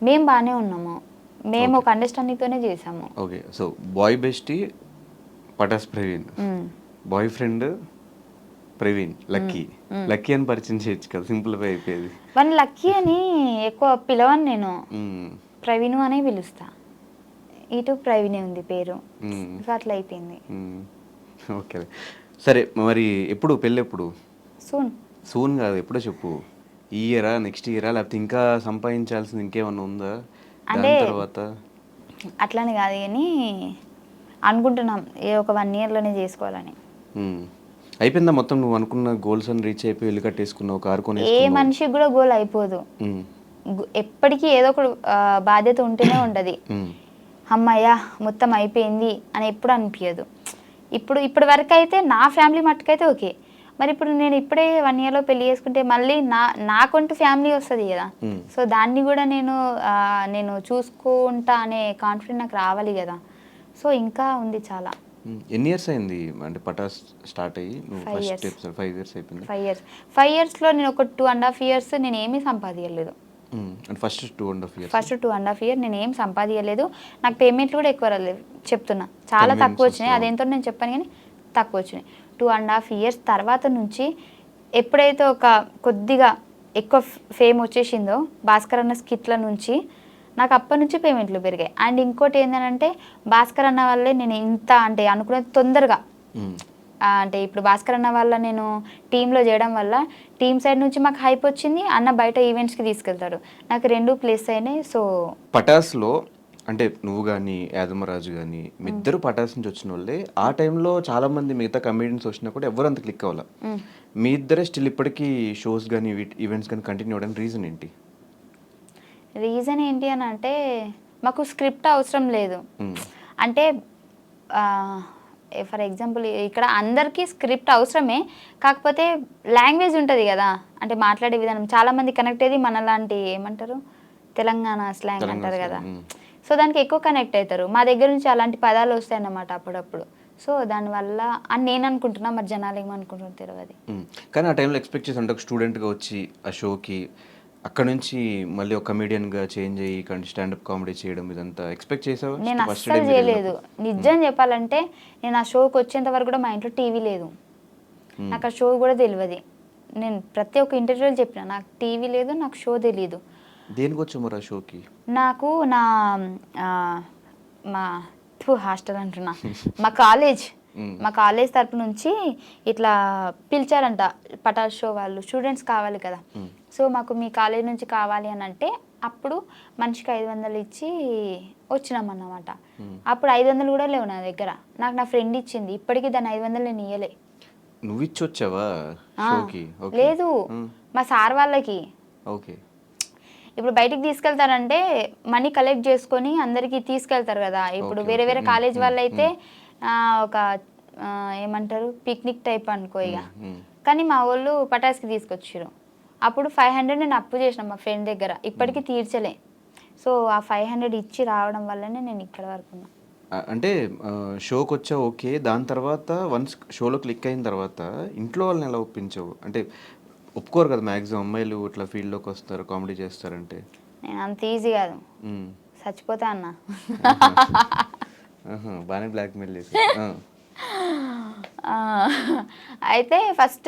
మేము బాగానే ఉన్నాము, మేము ఒక అండర్స్టాండింగ్తోనే చేసాము. Okay, so boy bestie Pataas Praveen, boy friend Praveen lucky lucky అని పరిచయం చేయొచ్చు కదా, సింపుల్ గా అయిపోయేది. వన్ లక్కీ అని ఎక్కువ పిలవను నేను, ప్రవీణు అనే పిలుస్తా, ఇటు ప్రవీణే ఉంది పేరు. మ్మ్. సో అట్లా అయిపోయింది. ఓకే. సరే మరి ఎప్పుడు పెళ్ళి ఎప్పుడు? సూన్. సూన్ కాదు, ఎప్పుడో చెప్పు. ఈ ఇయరా, నెక్స్ట్ ఇయరా, లేకపోతే ఇంకా సంపాదించాల్సింది ఇంకేమన్నా ఉందా దాని అంటే తర్వాత? అట్లని కాదు కానీ అనుకుంటున్నాం ఒక 1 yearలోనే చేసుకోవాలని. మ్మ్. అయిపోయిందా మొత్తం? నువ్వు అనుకున్న గోల్స్ అని రీచ్ అయిపోయి ఇల్లు కట్టేసుకున్నావు, కారు ఏ కొనేసుకున్నావు? మనిషికి కూడా గోల్ అయిపోదు, మ్మ్. ఎప్పటికీ ఏదో ఒక బాధ్యత ఉంటూనే ఉంటుంది. మ్మ్. అమ్మయ్య మొత్తం అయిపోయింది అని ఎప్పుడు అనిపించదు. ఇప్పటి వరకు అయితే నా ఫ్యామిలీ మట్టుకైతే ఓకే. మరి ఇప్పుడు నేను ఇప్పుడే 1 yearలో పెళ్లి చేసుకుంటే మళ్ళీ నాకంటూ ఫ్యామిలీ వస్తుంది కదా. మ్మ్. సో దాన్ని కూడా నేను చూసుకుంటా అనే కాన్ఫిడెంట్ నాకు రావాలి కదా. సో ఇంకా ఉంది చాలా. ఎన్ని ఇయర్స్ అయింది అంటే పటాస్ స్టార్ట్ అయ్యి? నువ్వు 5 ఫస్ట్ years. ఎపిసోడ్ 5 ఇయర్స్ అయిపోయింది. 5 yearsలో నేను ఒక 2.5 years నేను ఏమీ సంపాదించలేదు. అంటే ఫస్ట్ 2.5 ఇయర్స్. ఫస్ట్ 2.5 years నేను ఏం సంపాదించలేదు. నాకు పేమెంట్లు కూడా ఎక్కువ రాలేదు, చెప్తున్నా చాలా Convenience తక్కువ వచ్చినాయి. వస్తుంది. అదేంటో నేను చెప్పాను కానీ తక్కువ వచ్చినాయి. 2.5 years తర్వాత నుంచి ఎప్పుడైతే ఒక కొద్దిగా ఎక్కువ ఫేమ్ వచ్చేసిందో భాస్కర్ అన్న స్కిట్ల నుంచి నాకు అప్పటి నుంచి పేమెంట్లు పెరిగాయి. అండ్ ఇంకోటి ఏంటంటే భాస్కర్ అన్న వల్లే నేను ఇంత అంటే అనుకునేది తొందరగా అంటే ఇప్పుడు భాస్కర్ అన్న వల్ల నేను టీంలో చేయడం వల్ల టీం సైడ్ నుంచి మాకు హైప్ వచ్చింది. అన్న బయట ఈవెంట్స్కి తీసుకెళ్తాడు, నాకు 2 ప్లేస్ అయినాయి. సో పటాస్లో అంటే నువ్వు కానీ యాదమరాజు కానీ మీ ఇద్దరు పటాస్ నుంచి వచ్చిన వాళ్ళే. ఆ టైంలో చాలా మంది మిగతా కమెడియన్స్ వచ్చినా కూడా ఎవరు అంత క్లిక్ అవ్వాలి. మీ ఇద్దరే స్టిల్ ఇప్పటికీ షోస్ కానీ ఈవెంట్స్ కానీ కంటిన్యూ అవ్వడానికి రీజన్ ఏంటి? రీజన్ ఏంటి అని అంటే మాకు స్క్రిప్ట్ అవసరం లేదు. అంటే ఫర్ ఎగ్జాంపుల్ ఇక్కడ అందరికీ స్క్రిప్ట్ అవసరమే, కాకపోతే లాంగ్వేజ్ ఉంటుంది కదా, అంటే మాట్లాడే విధానం చాలామంది కనెక్ట్ అయ్యేది మనలాంటి ఏమంటారు తెలంగాణ స్లాంగ్ అంటారు కదా. సో దానికి ఎక్కువ కనెక్ట్ అవుతారు. మా దగ్గర నుంచి అలాంటి పదాలు వస్తాయి అన్నమాట అప్పుడప్పుడు. సో దానివల్ల అని నేను అనుకుంటున్నా, మరి జనాలు ఏమనుకుంటున్నారు తెలియదు. కానీ ఆ టైంలో ఎక్స్పెక్ట్ చేసి అంటే ఒక స్టూడెంట్గా వచ్చి ఆ షోకి అక్కడ నుంచి మళ్ళీ ఒక కమెడియన్గా చేంజ్ అయ్యి స్టాండప్ కామెడీ చేయడం ఇదంతా ఎక్స్పెక్ట్ చేసావా? నేను అస్సలు చేయలేదు. నిజం చెప్పాలంటే నేను ఆ షోకి వచ్చేంత వరకు కూడా మా ఇంట్లో టీవీ లేదు, నాకు ఆ షో కూడా తెలియదు. నేను ప్రతి ఒక్క ఇంటర్వ్యూలో చెప్పిన నాకు టీవీ లేదు, నాకు షో తెలియదు. దేనికి వచ్చావు మరి ఆ షోకి? నాకు మా హాస్టల్ అంటున్నా మా కాలేజ్ తరపు నుంచి ఇట్లా పిలిచారంట పటాస్ షో వాళ్ళు, స్టూడెంట్స్ కావాలి కదా. సో మాకు మీ కాలేజ్ నుంచి కావాలి అని అంటే అప్పుడు మనిషికి 500 ఇచ్చి వచ్చినామన్నమాట. అప్పుడు 500 కూడా లేవు నా దగ్గర, నాకు నా ఫ్రెండ్ ఇచ్చింది. ఇప్పటికీ దాన్ని 500 నేను ఇయ్యలే. నువ్వు ఇచ్చి వచ్చావా షోకి? లేదు, మా సార్ వాళ్ళకి. ఓకే. ఇప్పుడు బయటికి తీసుకెళ్తారంటే మనీ కలెక్ట్ చేసుకొని అందరికి తీసుకెళ్తారు కదా. ఇప్పుడు వేరే వేరే కాలేజ్ వాళ్ళు అయితే ఒక ఏమంటారు పిక్నిక్ టైప్ అనుకో ఇక. కానీ మా వాళ్ళు పటాస్కి తీసుకొచ్చారు. అప్పుడు 500 నేను అప్పు చేసిన మా ఫ్రెండ్ దగ్గర, ఇప్పటికీ తీర్చలే. సో ఆ 500 ఇచ్చి రావడం వల్లనే నేను ఇక్కడ వరకు ఉన్నా. అంటే షోకి వచ్చా ఓకే, దాని తర్వాత వన్స్ షోలో క్లిక్ అయిన తర్వాత ఇంట్లో వాళ్ళని ఎలా ఒప్పించావు? అంటే ఒప్పుకోరు కదా మ్యాక్సిమం అమ్మాయిలు ఇట్లా ఫీల్డ్లోకి వస్తారు కామెడీ చేస్తారంటే. నేను అంత ఈజీ కాదు, చచ్చిపోతా అన్న. బాగానే బ్లాక్మెయిల్ చేసి. అయితే ఫస్ట్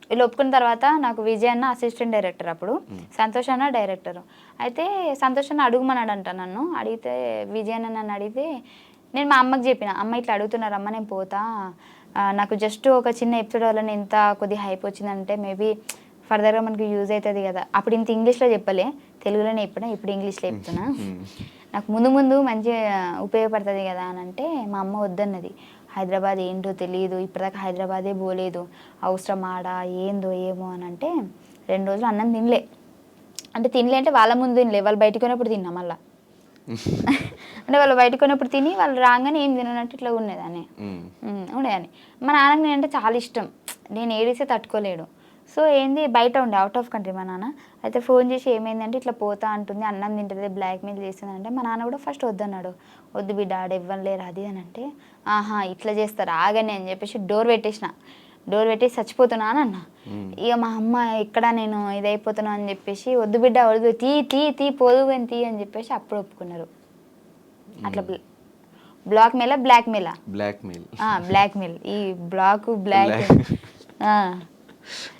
వీళ్ళు ఒప్పుకున్న తర్వాత నాకు విజయ్ అన్న అసిస్టెంట్ డైరెక్టర్, అప్పుడు సంతోష్ అన్న డైరెక్టర్. అయితే సంతోష్ అన్న అడుగుమన్నాడంట నన్ను. అడిగితే విజయ్ అన్న నన్ను అడిగితే నేను మా అమ్మకి చెప్పిన, అమ్మ ఇట్లా అడుగుతున్నారు అమ్మ, నేను పోతా, నాకు జస్ట్ ఒక చిన్న ఎపిసోడ్ వల్ల ఎంత కొద్దిగా హైప్ వచ్చిందంటే మేబీ ఫర్దర్గా మనకి యూజ్ అవుతుంది కదా. అప్పుడు ఇంత ఇంగ్లీష్లో చెప్పలే, తెలుగులోనే చెప్పినా, ఇప్పుడు ఇంగ్లీష్లో చెప్తున్నా. నాకు ముందు ముందు మంచిగా ఉపయోగపడుతుంది కదా అని అంటే మా అమ్మ వద్దన్నది. హైదరాబాద్ ఏంటో తెలియదు, ఇప్పటిదాకా హైదరాబాదే పోలేదు, అవసరం ఆడ ఏందో ఏమో అని అంటే 2 రోజులు అన్నం తినలే. అంటే వాళ్ళ ముందు తినలే, వాళ్ళు బయటికి కొన్నప్పుడు తిన్నా మళ్ళా. అంటే వాళ్ళు బయటకు కొన్నప్పుడు తిని వాళ్ళు రాగానే ఏం తిననట్టు ఇట్లా ఉండేదాన్ని. మా నాన్నకి నేనంటే చాలా ఇష్టం, నేను ఏడిస్తే తట్టుకోలేడు. సో ఏంది బయట ఉండే అవుట్ ఆఫ్ కంట్రీ మా నాన్న. అయితే ఫోన్ చేసి ఏమైందంటే ఇట్లా పోతా అంటుంది, అన్నం తింటుంది, బ్లాక్మెయిల్ చేస్తుంది అంటే మా నాన్న కూడా ఫస్ట్ వద్దన్నాడు. వద్దు బిడ్డ ఆడ ఇవ్వలేరు అది అని అంటే ఆహా ఇట్లా చేస్తారు ఆగని అని చెప్పేసి డోర్ పెట్టేసి చచ్చిపోతున్నా అని అన్న. ఇక మా అమ్మ ఇక్కడ నేను ఇదైపోతున్నా అని చెప్పేసి వద్దు బిడ్డ వద్దు తీ పోదు అని తీ అని చెప్పేసి అప్పుడు ఒప్పుకున్నారు. అట్లా బ్లాక్మెయిల్ ఈ బ్లాక్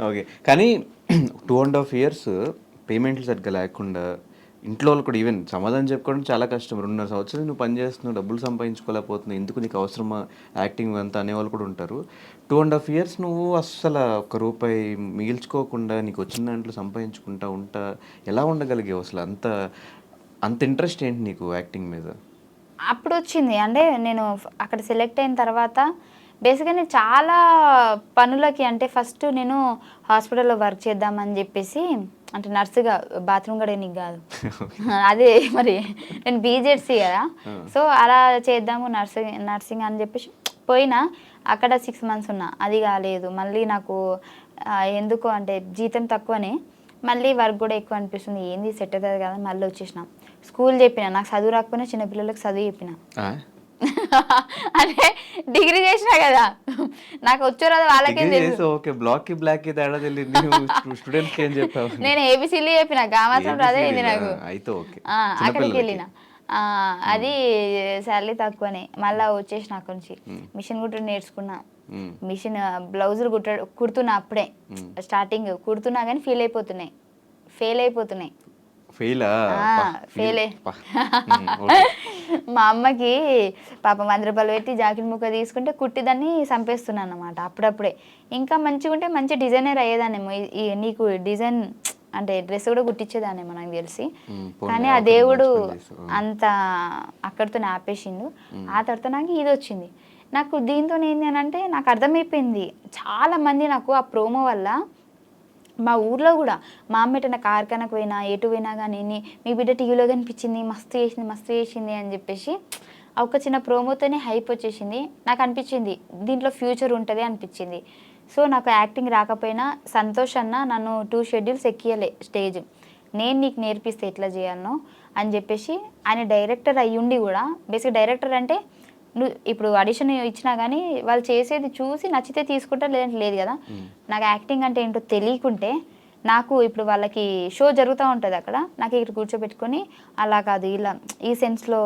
ఓకే. కానీ 2.5 years పేమెంట్లు సరిగ్గా లేకుండా ఇంట్లో వాళ్ళు కూడా ఈవెన్ సమాధానం చెప్పుకోవడం చాలా కష్టం. 2.5 సంవత్సరాలు నువ్వు పని చేస్తున్నావు, డబ్బులు సంపాదించుకోలేకపోతున్నావు, ఎందుకు నీకు అవసరమా యాక్టింగ్ అంతా అనేవాళ్ళు కూడా ఉంటారు. 2.5 ఇయర్స్ నువ్వు అస్సలు ఒక్క రూపాయి మిగిల్చుకోకుండా నీకు వచ్చిన దాంట్లో సంపాదించుకుంటా ఎలా ఉండగలిగావు అసలు? అంత అంత ఇంట్రెస్ట్ ఏంటి నీకు యాక్టింగ్ మీద? అప్పుడు వచ్చింది అంటే నేను అక్కడ సెలెక్ట్ అయిన తర్వాత బేసిక్గా నేను చాలా పనులకి అంటే ఫస్ట్ నేను హాస్పిటల్లో వర్క్ చేద్దామని చెప్పేసి అంటే నర్సుగా బాత్రూమ్ కడగనీకి కాదు అదే మరి నేను బీజెడ్సీ కదా సో అలా చేద్దాము నర్సింగ్ అని చెప్పేసి పోయినా అక్కడ 6 months ఉన్నా అది కాలేదు మళ్ళీ నాకు ఎందుకు అంటే జీతం తక్కువనే మళ్ళీ వర్క్ కూడా ఎక్కువ అనిపిస్తుంది ఏంది సెట్ అవుతుంది కదా మళ్ళీ వచ్చేసిన స్కూల్ చెప్పిన నాకు చదువు రాకపోయినా చిన్నపిల్లలకు చదువు చెప్పిన అంటే డిగ్రీ చేసినా కదా నాకు వచ్చో రాదు వాళ్ళకేం తెలుసు ఓకే బ్లాక్ కి బ్లాక్ కి తేడా తెలియదు స్టూడెంట్స్ కి ఏం చెప్పావు? నేను ఏబిసిలు చెప్పిన మాత్రం రాదే అయింది నాకు అయితే ఓకే అక్కడికి వెళ్ళిన అది శాలరీ తక్కువనే మళ్ళీ వచ్చేసిన అక్కడి నుంచి మిషన్ కుట్టడం నేర్చుకున్నా మిషన్ బ్లౌజులు కుడుతున్నా అప్పుడే స్టార్టింగ్ కుడుతున్నా కానీ ఫెయిల్ అయిపోతున్నాయి మా అమ్మకి పాపం 100 రూపాయలు పెట్టి జాకెట్ ముక్క తీసుకుంటే కుట్టి దాన్ని చంపేస్తున్నాను అన్నమాట అప్పుడప్పుడే ఇంకా మంచిగా ఉంటే మంచి డిజైనర్ అయ్యేదాన్నేమో నీకు డిజైన్ అంటే డ్రెస్ కూడా కుట్టించేదాన్నేమో నాకు తెలిసి కానీ ఆ దేవుడు అంత అక్కడితో ఆపేసిండు ఆ తర్వాత నాకు ఇది వచ్చింది నాకు దీంతో ఏంటి అని అంటే నాకు అర్థమైపోయింది చాలా మంది నాకు ఆ ప్రోమో వల్ల మా ఊర్లో కూడా మా అమ్మ ఎటైనా కార్ఖానకు పోయినా ఎటు పోయినా కానీ మీ బిడ్డ టీవీలో కనిపించింది మస్తు చేసింది అని చెప్పేసి ఒక చిన్న ప్రోమోతోనే హైప్ వచ్చేసింది నాకు అనిపించింది దీంట్లో ఫ్యూచర్ ఉంటుంది అనిపించింది సో నాకు యాక్టింగ్ రాకపోయినా సంతోష్ అన్న నన్ను 2 schedules ఎక్కియలే స్టేజ్ నేను నీకు నేర్పిస్తే ఎట్లా చేయాలనో అని చెప్పేసి ఆయన డైరెక్టర్ అయ్యుండి కూడా బేసిక్ డైరెక్టర్ అంటే నువ్వు ఇప్పుడు ఆడిషన్ ఇచ్చినా కానీ వాళ్ళు చేసేది చూసి నచ్చితే తీసుకుంటా లేదంటే లేదు కదా నాకు యాక్టింగ్ అంటే ఏంటో తెలియకుంటే నాకు ఇప్పుడు వాళ్ళకి షో జరుగుతూ ఉంటుంది అక్కడ నాకు ఇక్కడ కూర్చోబెట్టుకొని అలా కాదు ఇలా ఈ సెన్స్లో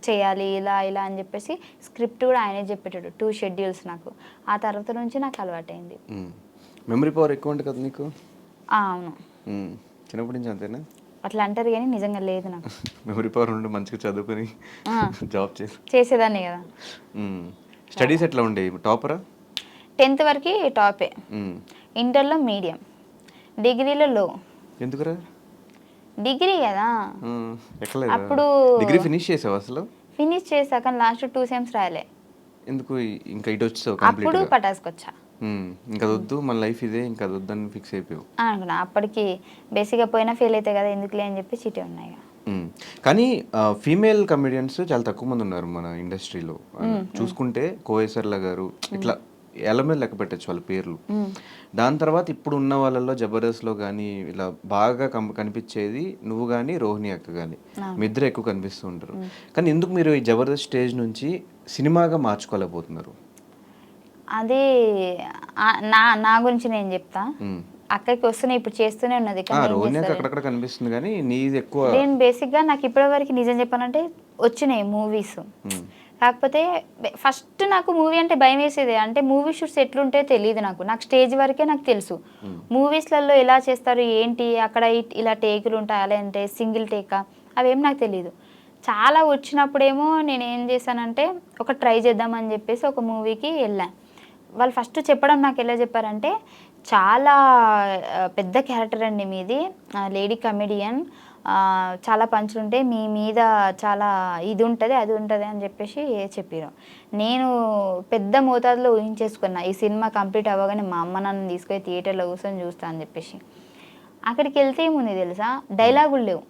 చేయాలి ఇలా అని చెప్పేసి స్క్రిప్ట్ కూడా ఆయనే చెప్పేటాడు 2 schedules నాకు ఆ తర్వాత నుంచి నాకు అలవాటైంది. మెమరీ పవర్ ఎక్కువ ఉంటుంది కదా నీకు? అవును చిన్నప్పటి నుంచి అంతేనా? అట్లా అంటారు కానీ నిజంగా లేదు నాకు మెమరీ పవర్ ఉండి మంచిగా చదువుకొని జాబ్ చేసేదాన్ని కదా. స్టడీస్ ఎట్లా ఉండేవి? టాపరా? 10th వరకు టాపే, ఇంటర్లో మీడియం, డిగ్రీలో లో. ఎందుకురా? డిగ్రీ కదా అప్పుడు డిగ్రీ ఫినిష్ చేసావు అసలు? ఫినిష్ చేసా కానీ లాస్ట్ 2 sems రాయలే. ఎందుకు ఇంకా ఇటు వచ్చావు? అప్పుడు పటాస్కి వచ్చా ఇంకా వద్దు మన లైఫ్ ఇదే ఇంకా వద్దని ఫిక్స్ అయిపోయావు అనుకున్నా. అప్పటికి బేసిక్గా పోయినా ఫెయిల్ అవుతాయి కదా ఎందుకులే అని చెప్పి చీటీ ఉన్నాయి. కానీ ఫీమేల్ కమెడియన్స్ చాలా తక్కువ మంది ఉన్నారు మన ఇండస్ట్రీలో. చూసుకుంటే కోయేసర్ల గారు ఇట్లా ఎలా మీద లెక్క పెట్టచ్చు వాళ్ళ పేర్లు. దాని తర్వాత ఇప్పుడు ఉన్న వాళ్ళలో జబర్దస్త్లో కానీ ఇలా బాగా కనిపించేది నువ్వు కానీ రోహిణి అక్క కానీ మీ ఇద్దరు ఎక్కువ కనిపిస్తూ ఉంటారు. కానీ ఎందుకు మీరు ఈ జబర్దస్త్ స్టేజ్ నుంచి సినిమాగా మార్చుకోలేకపోతున్నారు? అది నా గురించి నేను చెప్తా. అక్కడికి వస్తున్నాయి ఇప్పుడు చేస్తూనే ఉన్నది అక్కడక్కడ కనిపిస్తుంది కానీ నీది ఎక్కువ. నేను బేసిక్గా నాకు ఇప్పటి వరకు నిజం చెప్పాలంటే వచ్చినాయి మూవీస్, కాకపోతే ఫస్ట్ నాకు మూవీ అంటే భయం వేసేది. అంటే మూవీ షూట్స్ ఎట్లుంటే తెలియదు నాకు స్టేజ్ వరకే నాకు తెలుసు. మూవీస్లలో ఎలా చేస్తారు ఏంటి అక్కడ ఇలా టేకులు ఉంటాయి అలా అంటే సింగిల్ టేకా అవేం నాకు తెలియదు. చాలా వచ్చినప్పుడేమో నేను ఏం చేశానంటే ఒక ట్రై చేద్దామని చెప్పేసి ఒక మూవీకి వెళ్ళాను. వాళ్ళు ఫస్ట్ చెప్పడం నాకు ఎలా చెప్పారంటే చాలా పెద్ద క్యారెక్టర్ అండి మీది, లేడీ కమెడియన్, చాలా పంచులు ఉంటాయి మీ మీద, చాలా ఇది ఉంటుంది అది ఉంటుంది అని చెప్పేసి చెప్పారు. నేను పెద్ద మోతాదులో ఊహించేసుకున్నా ఈ సినిమా కంప్లీట్ అవ్వగానే మా అమ్మ నన్ను తీసుకొని థియేటర్లో కూర్చొని చూస్తా అని చెప్పేసి. అక్కడికి వెళ్తే ఏముంది తెలుసా, డైలాగులు లేవు.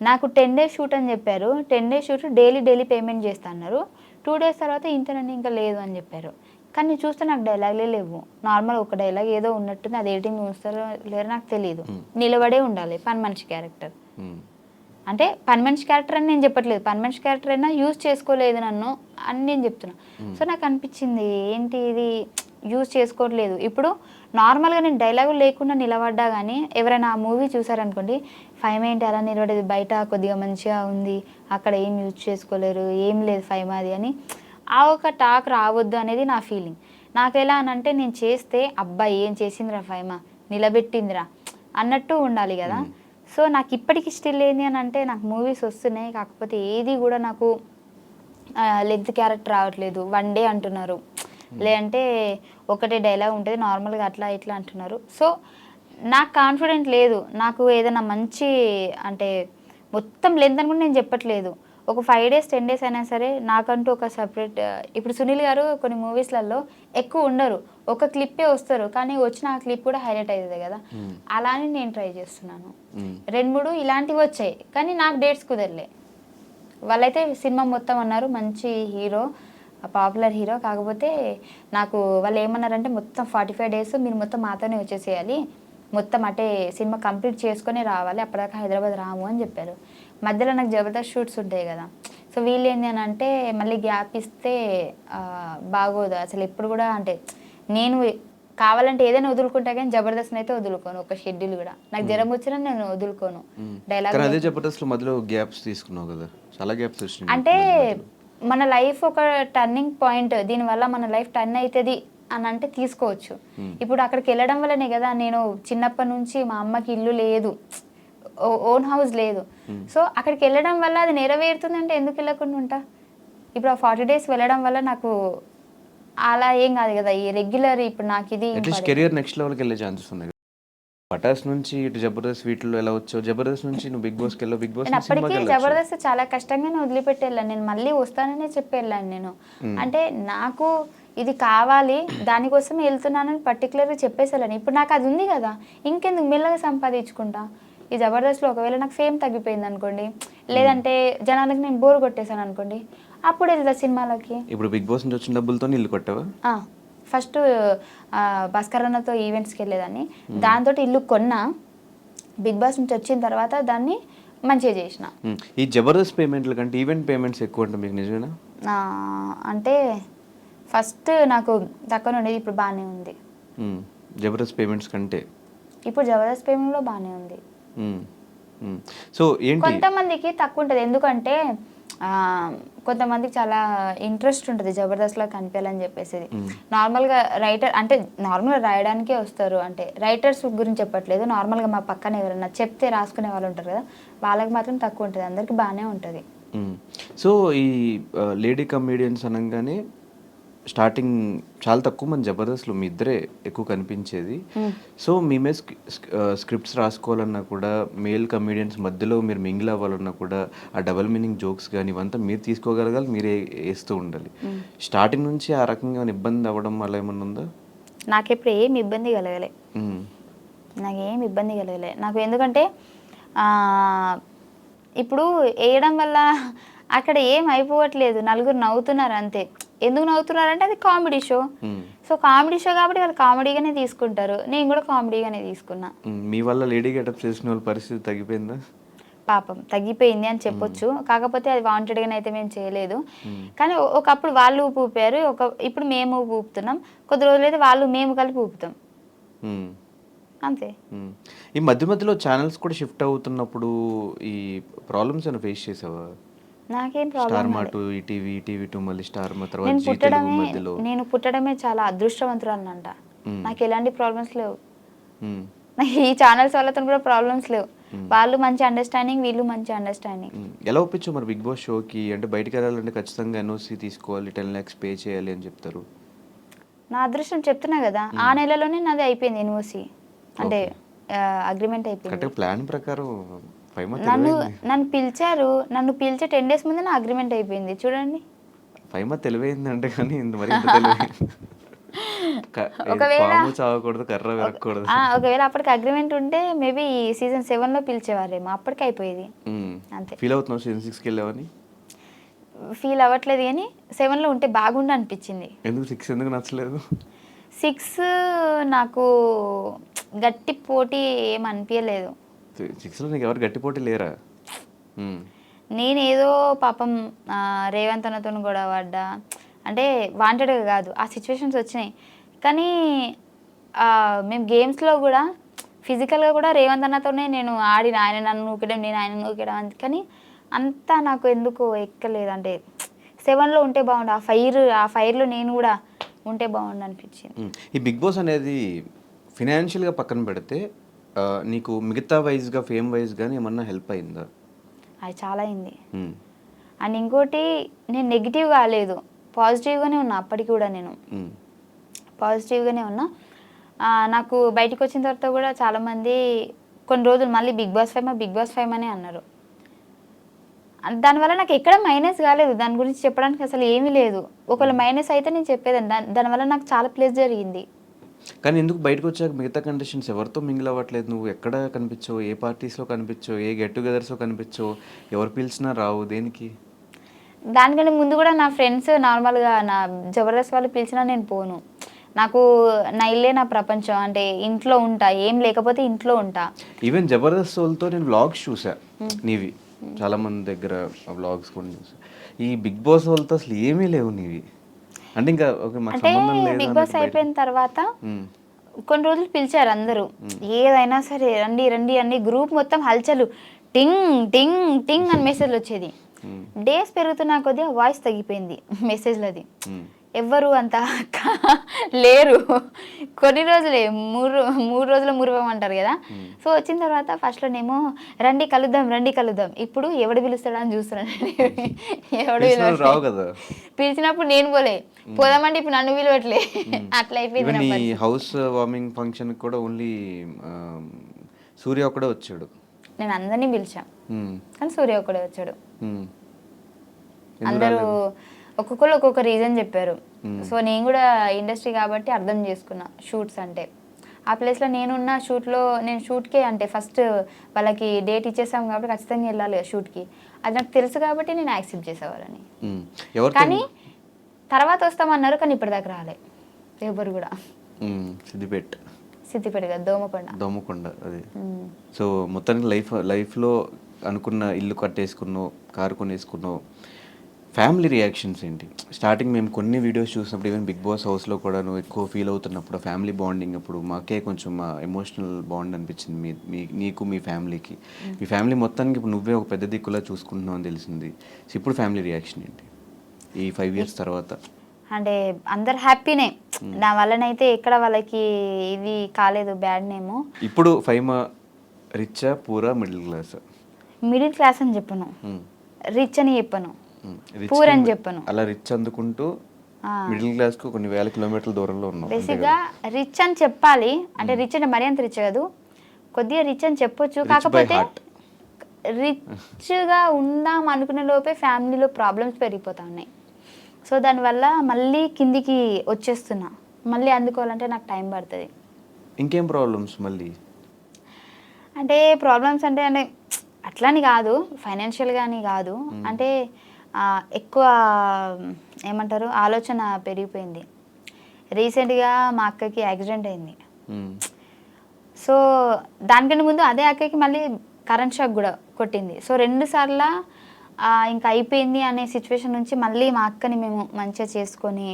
నాకు 10 days షూట్ అని చెప్పారు. 10 days షూట్ డైలీ పేమెంట్ చేస్తా అన్నారు. 2 days తర్వాత ఇంతనండి ఇంకా లేదు అని చెప్పారు. కానీ చూస్తే నాకు డైలాగ్లే లేవు. నార్మల్ ఒక డైలాగ్ ఏదో ఉన్నట్టుంది, అది ఎడిటింగ్ చూస్తారో లేదో నాకు తెలియదు. నిలబడే ఉండాలి పని మనిషి క్యారెక్టర్. అంటే పని మనిషి క్యారెక్టర్ అని నేను చెప్పట్లేదు, పని మనిషి క్యారెక్టర్ అయినా యూజ్ చేసుకోలేదు నన్ను అని నేను చెప్తున్నా. సో నాకు అనిపించింది ఏంటి ఇది యూజ్ చేసుకోవట్లేదు. ఇప్పుడు నార్మల్గా నేను డైలాగులు లేకుండా నిలబడ్డా కానీ ఎవరైనా ఆ మూవీ చూసారనుకోండి, 5 ఏంటి అలా నిలబడేది, బయట కొద్దిగా మంచిగా ఉంది, అక్కడ ఏం యూజ్ చేసుకోలేరు, ఏం లేదు 5 అది అని ఆ ఒక టాక్ రావద్దు అనేది నా ఫీలింగ్. నాకు ఎలా అనంటే నేను చేస్తే అబ్బాయి ఏం చేసిందిరా 5 నిలబెట్టిందిరా అన్నట్టు ఉండాలి కదా. సో నాకు ఇప్పటికి స్టిల్ ఏంది అని అంటే నాకు మూవీస్ వస్తున్నాయి, కాకపోతే ఏది కూడా నాకు లెంత్ క్యారెక్టర్ రావట్లేదు, వన్ డే అంటున్నారు, లేదంటే ఒకటే డైలాగ్ ఉంటుంది నార్మల్గా అట్లా ఇట్లా అంటున్నారు. సో నాకు కాన్ఫిడెంట్ లేదు. నాకు ఏదైనా మంచి అంటే మొత్తం లెంత్ అని కూడా నేను చెప్పట్లేదు, ఒక 5 days 10 days అయినా సరే నాకంటూ ఒక సపరేట్. ఇప్పుడు సునీల్ గారు కొన్ని మూవీస్లలో ఎక్కువ ఉండరు, ఒక క్లిప్పే వస్తారు, కానీ వచ్చిన ఆ క్లిప్ కూడా హైలైట్ అవుతుంది కదా, అలానే నేను ట్రై చేస్తున్నాను. 2-3 ఇలాంటివి వచ్చాయి, కానీ నాకు డేట్స్ కుదరలే. వాళ్ళైతే సినిమా మొత్తం అన్నారు మంచి హీరో, పాపులర్ హీరో, కాకపోతే నాకు వాళ్ళు ఏమన్నారంటే మొత్తం 45 days మీరు మొత్తం మాతోనే వచ్చేసేయాలి, మొత్తం అటే సినిమా కంప్లీట్ చేసుకొని రావాలి, అప్పటిదాకా హైదరాబాద్ రాము అని చెప్పారు. మధ్యలో నాకు జబర్దస్త్ షూట్స్ ఉంటాయి కదా, సో వీళ్ళు ఏంటి అని అంటే మళ్ళీ గ్యాప్ ఇస్తే బాగోదు అసలు. ఎప్పుడు కూడా అంటే నేను కావాలంటే ఏదైనా వదులుకుంటా, కానీ జబర్దస్త్ అయితే వదులుకోను, ఒక షెడ్యూల్ కూడా. నాకు జ్వరం వచ్చినా నేను వదులుకోను డైలాగ్. అదే జబర్దస్త్ మధ్యలో గ్యాప్స్ తీసుకున్నావు కదా, చాలా గ్యాప్స్ వచ్చినాయి. అంటే మన లైఫ్ ఒక టర్నింగ్ పాయింట్, దీనివల్ల మన లైఫ్ టర్న్ అవుతుంది అని అంటే తీసుకోవచ్చు. ఇప్పుడు అక్కడికి వెళ్ళడం వల్లనే కదా, నేను చిన్నప్పటి నుంచి మా అమ్మకి ఇల్లు లేదు, ఓన్ హౌస్ లేదు, సో అక్కడికి వెళ్ళడం వల్ల అది నెరవేరుతుంది అంటే ఎందుకు వెళ్ళకుండా ఉంటా. ఇప్పుడు ఆ 40 days వెళ్ళడం వల్ల నాకు అలా ఏం కాదు కదా, ఈ రెగ్యులర్ ఇప్పుడు నాకు ఇది అట్లీస్ట్ కెరియర్ నెక్స్ట్ లెవెల్కి వెళ్ళే ఛాన్సెస్ ఉన్నాయి. పటాస్ నుంచి ఇటు జబర్దస్త్ వీటిలో ఎలా వచ్చావు, జబర్దస్త్ నుంచి నువ్వు బిగ్ బాస్కి వెళ్ళావు, బిగ్ బాస్ అప్పటికి జబర్దస్త్ చాలా కష్టంగానే వదిలిపెట్టి వెళ్ళాను నేను, మళ్ళీ వస్తాననే చెప్పి వెళ్ళాను నేను. అంటే నాకు ఇది కావాలి దానికోసం వెళ్తున్నానని పర్టికులర్గా చెప్పేసి వెళ్ళాను. ఇప్పుడు నాకు అది ఉంది కదా, ఇంకెందుకు మెల్లగా సంపాదించుకుంటా. ఈ జబర్దస్త్లో ఒకవేళ నాకు ఫేమ్ తగ్గిపోయింది అనుకోండి, లేదంటే జనాలకు నేను బోర్ కొట్టేశాను అనుకోండి, అప్పుడు వెళ్తా సినిమాలకి. ఇప్పుడు బిగ్ బాస్ నుంచి వచ్చిన డబ్బులతో ఇల్లు కొట్టావా? ఫస్ట్ భాస్కర్ అన్నతో ఈవెంట్స్కి వెళ్ళేదాన్ని, దాంతో ఇల్లు కొన్నా. బిగ్ బాస్ నుంచి వచ్చిన తర్వాత దాన్ని మంచిగా చేసిన. ఈ జబర్దస్త్ పేమెంట్ల కంటే ఈవెంట్ పేమెంట్స్ ఎక్కువ అంటే మీకు నిజమేనా? అంటే ఫస్ట్ నాకు తక్కువ ఉండేది, ఇప్పుడు బాగానే ఉంది. జబర్దస్త్ పేమెంట్స్ కంటే ఇప్పుడు జబర్దస్త్ పేమెంట్లో బాగానే ఉంది. సో ఏంటి కొంతమందికి తక్కువ ఉంటుంది, ఎందుకంటే కొంతమందికి చాలా ఇంట్రెస్ట్ ఉంటుంది జబర్దస్త్లో కనిపించాలని చెప్పేసి. నార్మల్గా రైటర్ అంటే నార్మల్గా రాయడానికే వస్తారు, అంటే రైటర్స్ గురించి చెప్పట్లేదు, నార్మల్గా మా పక్కన ఎవరైనా చెప్తే రాసుకునే వాళ్ళు ఉంటారు కదా, వాళ్ళకి మాత్రం తక్కువ ఉంటుంది, అందరికి బాగానే ఉంటుంది. సో ఈ లేడీ కమేడియన్స్ అనగానే స్టార్టింగ్ చాలా తక్కువ మంది జబర్దస్త్లో మీ ఇద్దరే ఎక్కువ కనిపించేది. సో మేమే స్క్రిప్ట్స్ రాసుకోవాలన్నా కూడా, మేల్ కమేడియన్స్ మధ్యలో మీరు మింగిల్ అవ్వాలన్నా కూడా, ఆ డబల్ మీనింగ్ జోక్స్ కానీ ఇవంతా మీరు తీసుకోగలగాలి, మీరే వేస్తూ ఉండాలి. స్టార్టింగ్ నుంచి ఆ రకంగా ఇబ్బంది అవ్వడం అలా ఏమన్నా ఉందా? నాకెప్పుడు ఏమి ఇబ్బంది కలగలే, నాకేం ఇబ్బంది కలగలే. నాకు ఎందుకంటే ఇప్పుడు వేయడం వల్ల అక్కడ ఏం అయిపోవట్లేదు, నలుగురు నవ్వుతున్నారు అంతే. ఎందుకు నవ్వుతున్నారంటే అది comedy show, so comedy show కాబట్టి వాళ్ళు కామెడీగానే తీసుకుంటారు, నేను కూడా కామెడీగానే తీసుకున్నా. మీ వల్ల లేడీ గెటప్ చేసిన వాళ్ళ పరిస్థితి తగ్గిపోయిందా? పాపం తగ్గిపోయింది అని చెప్పొచ్చు, కాకపోతే అది వాంటెడ్గానే అయితే మేము చేయలేదు. కానీ ఒకప్పుడు వాళ్ళు ఊపారు, ఇప్పుడు మేము ఊపుతున్నాం, కొద్ది రోజులైతే వాళ్ళు మేము కలిపి ఊపుతాం అంతే. ఈ మధ్య మధ్యలో ఛానల్స్ కూడా షిఫ్ట్ అవుతున్నప్పుడు ఈ ప్రాబ్లమ్స్ ఏమైనా ఫేస్ చేసావా? నాకేం ప్రాబ్లం, నేను పుట్టడమే చాలా అదృష్టవంతురాలనంట, నాకు ఎలాంటి ప్రాబ్లమ్స్ లేవు, నాకు ఈ ఛానల్స్ వాళ్ళతో కూడా ప్రాబ్లమ్స్ లేవు, వాళ్ళు మంచి అండర్స్టాండింగ్, వీళ్ళు మంచి అండర్స్టాండింగ్. ఎలా ఒప్పించు మరి బిగ్ బాస్ షోకి? అంటే బయటకు వెళ్ళాలంటే ఖచ్చితంగా NOC తీసుకోవాలి, 10 lakhs పే చేయాలి అని చెప్తారు. నా అదృష్టం చెప్తున్నా కదా, ఆ నెలలోనే నాది అయిపోయింది NOC, అంటే అగ్రిమెంట్ అయిపోయింది. ప్లాన్ ప్రకారం నన్ను పిలిచారు, నన్ను పిలిచే 10 days ముందే నా అగ్రిమెంట్ అయిపోయింది చూడండి. ఫైమా తెలివైంది అంటే, కానీ ఒకవేళ అప్పటికి అగ్రిమెంట్ ఉంటే మేబీ సీజన్ 7లో పిలిచేవారేమో, అప్పటికి అయిపోయేది అంతే. ఫీల్ అవుతున్నావు సీజన్ 6కి వెళ్ళావని? ఫీల్ అవ్వట్లేదు, కానీ 7లో ఉంటే బాగుండు అనిపించింది. ఎందుకు 6 ఎందుకు నచ్చలేదు? 6 నాకు గట్టి పోటీ ఏం అనిపించలేదు. 6లో నీకు ఎవరు గట్టి పోటీ లేరా? నేనేదో పాపం రేవంత్ అన్నతో గొడవ పడ్డా, అంటే వాంటెడ్గా కాదు, ఆ సిచ్యువేషన్స్ వచ్చినాయి. కానీ మేము గేమ్స్లో కూడా ఫిజికల్గా కూడా రేవంత్ అన్నతోనే నేను ఆడిన, ఆయన నన్ను నూకడం, నేను ఆయన నూకడం, కానీ అంతా నాకు ఎందుకు ఎక్కలేదు. అంటే 7లో ఉంటే బాగుండు, ఆ ఫైర్లో నేను కూడా ఉంటే బాగుండు అనిపించింది. ఈ బిగ్ బాస్ అనేది ఫినాన్షియల్గా పక్కన పెడితే నీకు మిగతా వైజ్గా ఫేమ్ వైజ్ కానీ ఏమన్నా హెల్ప్ అయిందా? అది చాలా అయింది. అండ్ ఇంకోటి, నేను నెగిటివ్ కాలేదు, పాజిటివ్గానే ఉన్నా అప్పటికి కూడా. నేను పాజిటివ్గానే ఉన్నా. నాకు బయటకు వచ్చిన తర్వాత కూడా చాలామంది కొన్ని రోజులు మళ్ళీ బిగ్ బాస్ ఫేమ్ అనే అన్నారు. దానివల్ల నాకు ఎక్కడ మైనస్ కాలేదు, దాని గురించి చెప్పడానికి అసలు ఏమీ లేదు. ఒకవేళ మైనస్ అయితే నేను చెప్పేదాన్ని. దానివల్ల నాకు చాలా ప్లస్ జరిగింది. కానీ ఎందుకు బయటకు వచ్చాక మిగతా కండిషన్స్ ఎవరితో మింగిల్ అవ్వట్లేదు? నువ్వు ఎక్కడ కనిపించవు, ఏ పార్టీస్లో కనిపించవు, ఏ గెట్ టుగెదర్స్లో కనిపించవు, ఎవరు పిలిచినా రావు, దేనికి? దానికంటే ముందు కూడా నా ఫ్రెండ్స్ నార్మల్గా నా జబర్దస్త్ వాళ్ళు పిలిచినా నేను పోను. నాకు నా ఇల్లే నా ప్రపంచం. అంటే ఇంట్లో ఉంటా, ఏం లేకపోతే ఇంట్లో ఉంటా. ఈవెన్ జబర్దస్త్ వాళ్ళతో నేను వ్లాగ్స్ చూసా నీవి, చాలా మంది దగ్గర వ్లాగ్స్ కూడా చూసా. ఈ బిగ్ బాస్ వాళ్ళతో అసలు ఏమీ లేవు నీవి. అంటే ఇంకా అంటే బిగ్ బాస్ అయిపోయిన తర్వాత కొన్ని రోజులు పిలిచారు అందరూ, ఏదైనా సరే రండి రండి అని. గ్రూప్ మొత్తం హల్చలు, టింగ్ టింగ్ టింగ్ అని మెసేజ్లు వచ్చేది. డేస్ పెరుగుతున్నా కొద్దిగా వాయిస్ తగ్గిపోయింది మెసేజ్లది. ఎవ్వరు అంత లేరు. కొన్ని రోజులే, మూడు రోజుల మురువం అంటారు కదా. సో వచ్చిన తర్వాత ఫస్ట్లోనేమో రండి కలుద్దాం. ఇప్పుడు ఎవడు పిలుస్తాడా అని చూస్తున్నాను. ఎవడు పిలిచినప్పుడు నేను పోదామంటే ఇప్పుడు నన్ను పిలవట్లే. అట్లా అయిపోయింది. హౌస్ వార్మింగ్ ఫంక్షన్ కూడా ఓన్లీ సూర్య ఒక్కడే వచ్చాడు. నేను అందరినీ పిలిచా, కానీ సూర్య ఒక్కడే వచ్చాడు. అందరూ ఒక్కొక్కరు ఒక్కొక్క రీజన్ చెప్పారు. సో నేను కూడా ఇండస్ట్రీ కాబట్టి అర్థం చేసుకున్నా. షూట్స్ అంటే ఆ ప్లేస్లో నేనున్న నేను షూట్కే అంటే ఫస్ట్ వాళ్ళకి డేట్ ఇచ్చేసాం కాబట్టి ఖచ్చితంగా వెళ్ళాలి షూట్కి. అది నాకు తెలుసు కాబట్టి నేను యాక్సెప్ట్ చేసేవాళ్ళని. కానీ తర్వాత వస్తామన్నారు, కానీ ఇప్పటిదాకా రాలే ఎవరు కూడా. సిద్దిపేట కదా, దోమకొండ అది. సో మొత్తానికి లైఫ్లో అనుకున్న ఇల్లు కట్టేసుకున్నావు, కారు కొనేసుకున్నావు. ఫ్యామిలీ రియాక్షన్స్ ఏంటి? స్టార్టింగ్ మేము కొన్ని వీడియోస్ చూసినప్పుడు, ఈవెన్ బిగ్ బాస్ హౌస్లో కూడా నువ్వు ఎక్కువ ఫీల్ అవుతున్నప్పుడు, ఫ్యామిలీ బాండింగ్ అప్పుడు మాకే కొంచెం ఎమోషనల్ బాండ్ అనిపించింది నీకు మీ ఫ్యామిలీకి. మీ ఫ్యామిలీ మొత్తానికి ఇప్పుడు నువ్వే ఒక పెద్ద దిక్కులా చూసుకుంటున్నావు అని తెలిసింది. సో ఇప్పుడు ఫ్యామిలీ రియాక్షన్ ఏంటి ఈ 5 years తర్వాత? అంటే అందరు హ్యాపీనే, నా వల్లనైతే ఎక్కడ వాళ్ళకి ఇది కాలేదు బ్యాడ్ నేమ్. ఇప్పుడు ఫైమా రిచా, పూరా, మిడిల్ క్లాస్ అని చెప్పను, రిచ్ అని చెప్పను, పూర్ అని చెప్పను. అలా రిచ్ అందుకుంటూ మిడిల్ క్లాస్ కు కొన్ని వేల కిలోమీటర్ల దూరంలో ఉన్నాం. బేసిక్గా రిచ్ అని చెప్పాలి. అంటే రిచ్ అంటే మరీ అంత రిచ్ కాదు, కొద్దిగా రిచ్ అని చెప్పొచ్చు. కాకపోతే రిచ్గా ఉందాం అనుకునే లోపే ఫ్యామిలీలో ప్రాబ్లమ్స్ పెరిగిపోతా ఉన్నాయి. సో దానివల్ల మళ్ళీ కిందికి వచ్చేస్తున్నా. మళ్ళీ అందుకోవాలంటే నాకు టైం పడుతుంది. ఇంకేం ప్రాబ్లమ్స్ మళ్ళీ? అంటే ప్రాబ్లమ్స్ అంటే అట్లని కాదు, ఫైనాన్షియల్గా అని కాదు. అంటే ఎక్కువ ఏమంటారు, ఆలోచన పెరిగిపోయింది. రీసెంట్గా మా అక్కకి యాక్సిడెంట్ అయింది. సో దానికంటే ముందు అదే అక్కకి మళ్ళీ కరెంట్ షాక్ కూడా కొట్టింది. సో 2 సార్లు ఇంకా అయిపోయింది అనే సిచ్యువేషన్ నుంచి మళ్ళీ మా అక్కని మేము మంచిగా చేసుకొని,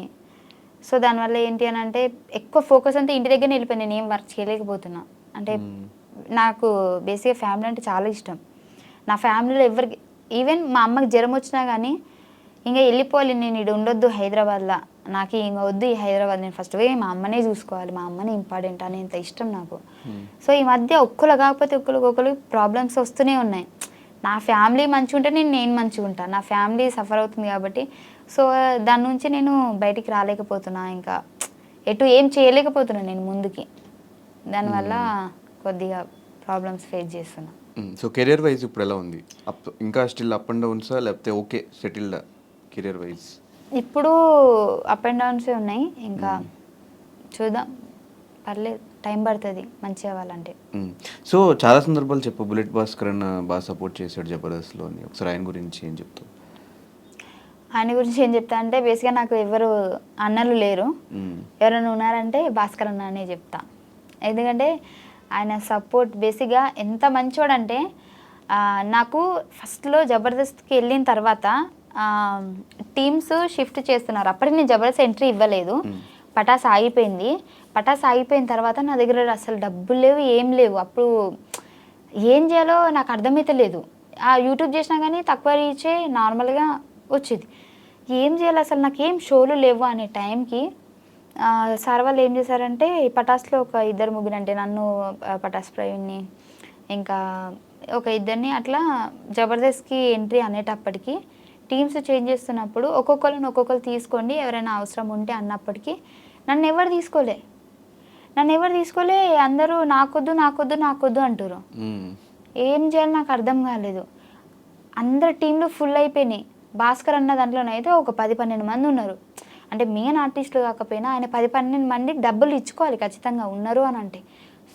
సో దానివల్ల ఏంటి అని అంటే ఎక్కువ ఫోకస్ అంతా ఇంటి దగ్గరనే వెళ్ళిపోయింది. నేను ఏం వర్క్ చేయలేకపోతున్నా. అంటే నాకు బేసిక్గా ఫ్యామిలీ అంటే చాలా ఇష్టం. నా ఫ్యామిలీలో ఎవరికి, ఈవెన్ మా అమ్మకి జ్వరం వచ్చినా కానీ ఇంకా వెళ్ళిపోవాలి, నేను ఇక్కడ ఉండొద్దు హైదరాబాద్లో, నాకు ఇంకా వద్దు ఈ హైదరాబాద్, నేను ఫస్ట్ పోయి మా అమ్మనే చూసుకోవాలి, మా అమ్మనే ఇంపార్టెంట్ అనేంత ఇష్టం నాకు. సో ఈ మధ్య ఒక్కరు కాకపోతే ఒకరికి ప్రాబ్లమ్స్ వస్తూనే ఉన్నాయి. నా ఫ్యామిలీ మంచిగా ఉంటే నేను మంచిగా ఉంటాను, నా ఫ్యామిలీ సఫర్ అవుతుంది కాబట్టి. సో దాని నుంచి నేను బయటికి రాలేకపోతున్నా, ఇంకా ఎటు ఏం చేయలేకపోతున్నా నేను ముందుకి. దానివల్ల కొద్దిగా ప్రాబ్లమ్స్ ఫేస్ చేస్తున్నా. సో కెరియర్ వైజ్ ఇప్పుడు ఎలా ఉంది? ఇంకా స్టిల్ అప్ అండ్ డౌన్సా, లేకపోతే ఓకే సెటిల్డ్ కెరియర్ వైజ్? ఇప్పుడు అప్ అండ్ డౌన్సే ఉన్నాయి. ఇంకా చూద్దాం, పర్లేదు, టైం పడుతుంది మంచి అవ్వాలంటే. సో చాలా సందర్భాలు చెప్పు, బుల్లెట్ భాస్కర్ అన్న బాగా సపోర్ట్ చేశాడు జబర్దస్త్లో అని. ఒకసారి ఆయన గురించి ఏం చెప్తావు? ఆయన గురించి ఏం చెప్తా అంటే, బేసిక్గా నాకు ఎవరు అన్నలు లేరు. ఎవరైనా ఉన్నారంటే భాస్కర్ అన్న అనే చెప్తా. ఎందుకంటే ఆయన సపోర్ట్ బేసిక్గా ఎంత మంచోడంటే, నాకు ఫస్ట్లో జబర్దస్త్కి వెళ్ళిన తర్వాత టీమ్స్ షిఫ్ట్ చేస్తున్నారు. అప్పటికి నేను జబర్దస్త్ ఎంట్రీ ఇవ్వలేదు, పటాస్ ఆగిపోయింది. పటాస్ ఆగిపోయిన తర్వాత నా దగ్గర అసలు డబ్బులు లేవు, ఏం లేవు. అప్పుడు ఏం చేయాలో నాకు అర్థమైతే లేదు. యూట్యూబ్ చేసినా కానీ తక్కువ రీచే నార్మల్గా వచ్చేది. ఏం చేయాలి అసలు, నాకేం షోలు లేవు అనే టైంకి సార్ వాళ్ళు ఏం చేశారంటే పటాస్లో ఒక ఇద్దరు ముగ్గురు అంటే నన్ను పటాస్ ప్రవీణ్ని ఇంకా ఒక ఇద్దరిని అట్లా జబర్దస్త్కి ఎంట్రీ అనేటప్పటికి టీమ్స్ చేంజ్ చేస్తున్నప్పుడు ఒక్కొక్కరు తీసుకోండి ఎవరైనా అవసరం ఉంటే అన్నప్పటికీ నన్ను ఎవరు తీసుకోలే అందరూ నాకొద్దు అంటారు. ఏం చేయాలి నాకు అర్థం కాలేదు. అందరు టీంలు ఫుల్ అయిపోయినాయి. భాస్కర్ అన్న దాంట్లోనైతే ఒక 10-12 మంది ఉన్నారు. అంటే మెయిన్ ఆర్టిస్టులు కాకపోయినా ఆయన 10-12 మందికి డబ్బులు ఇచ్చుకోవాలి ఖచ్చితంగా ఉన్నారు అని అంటే.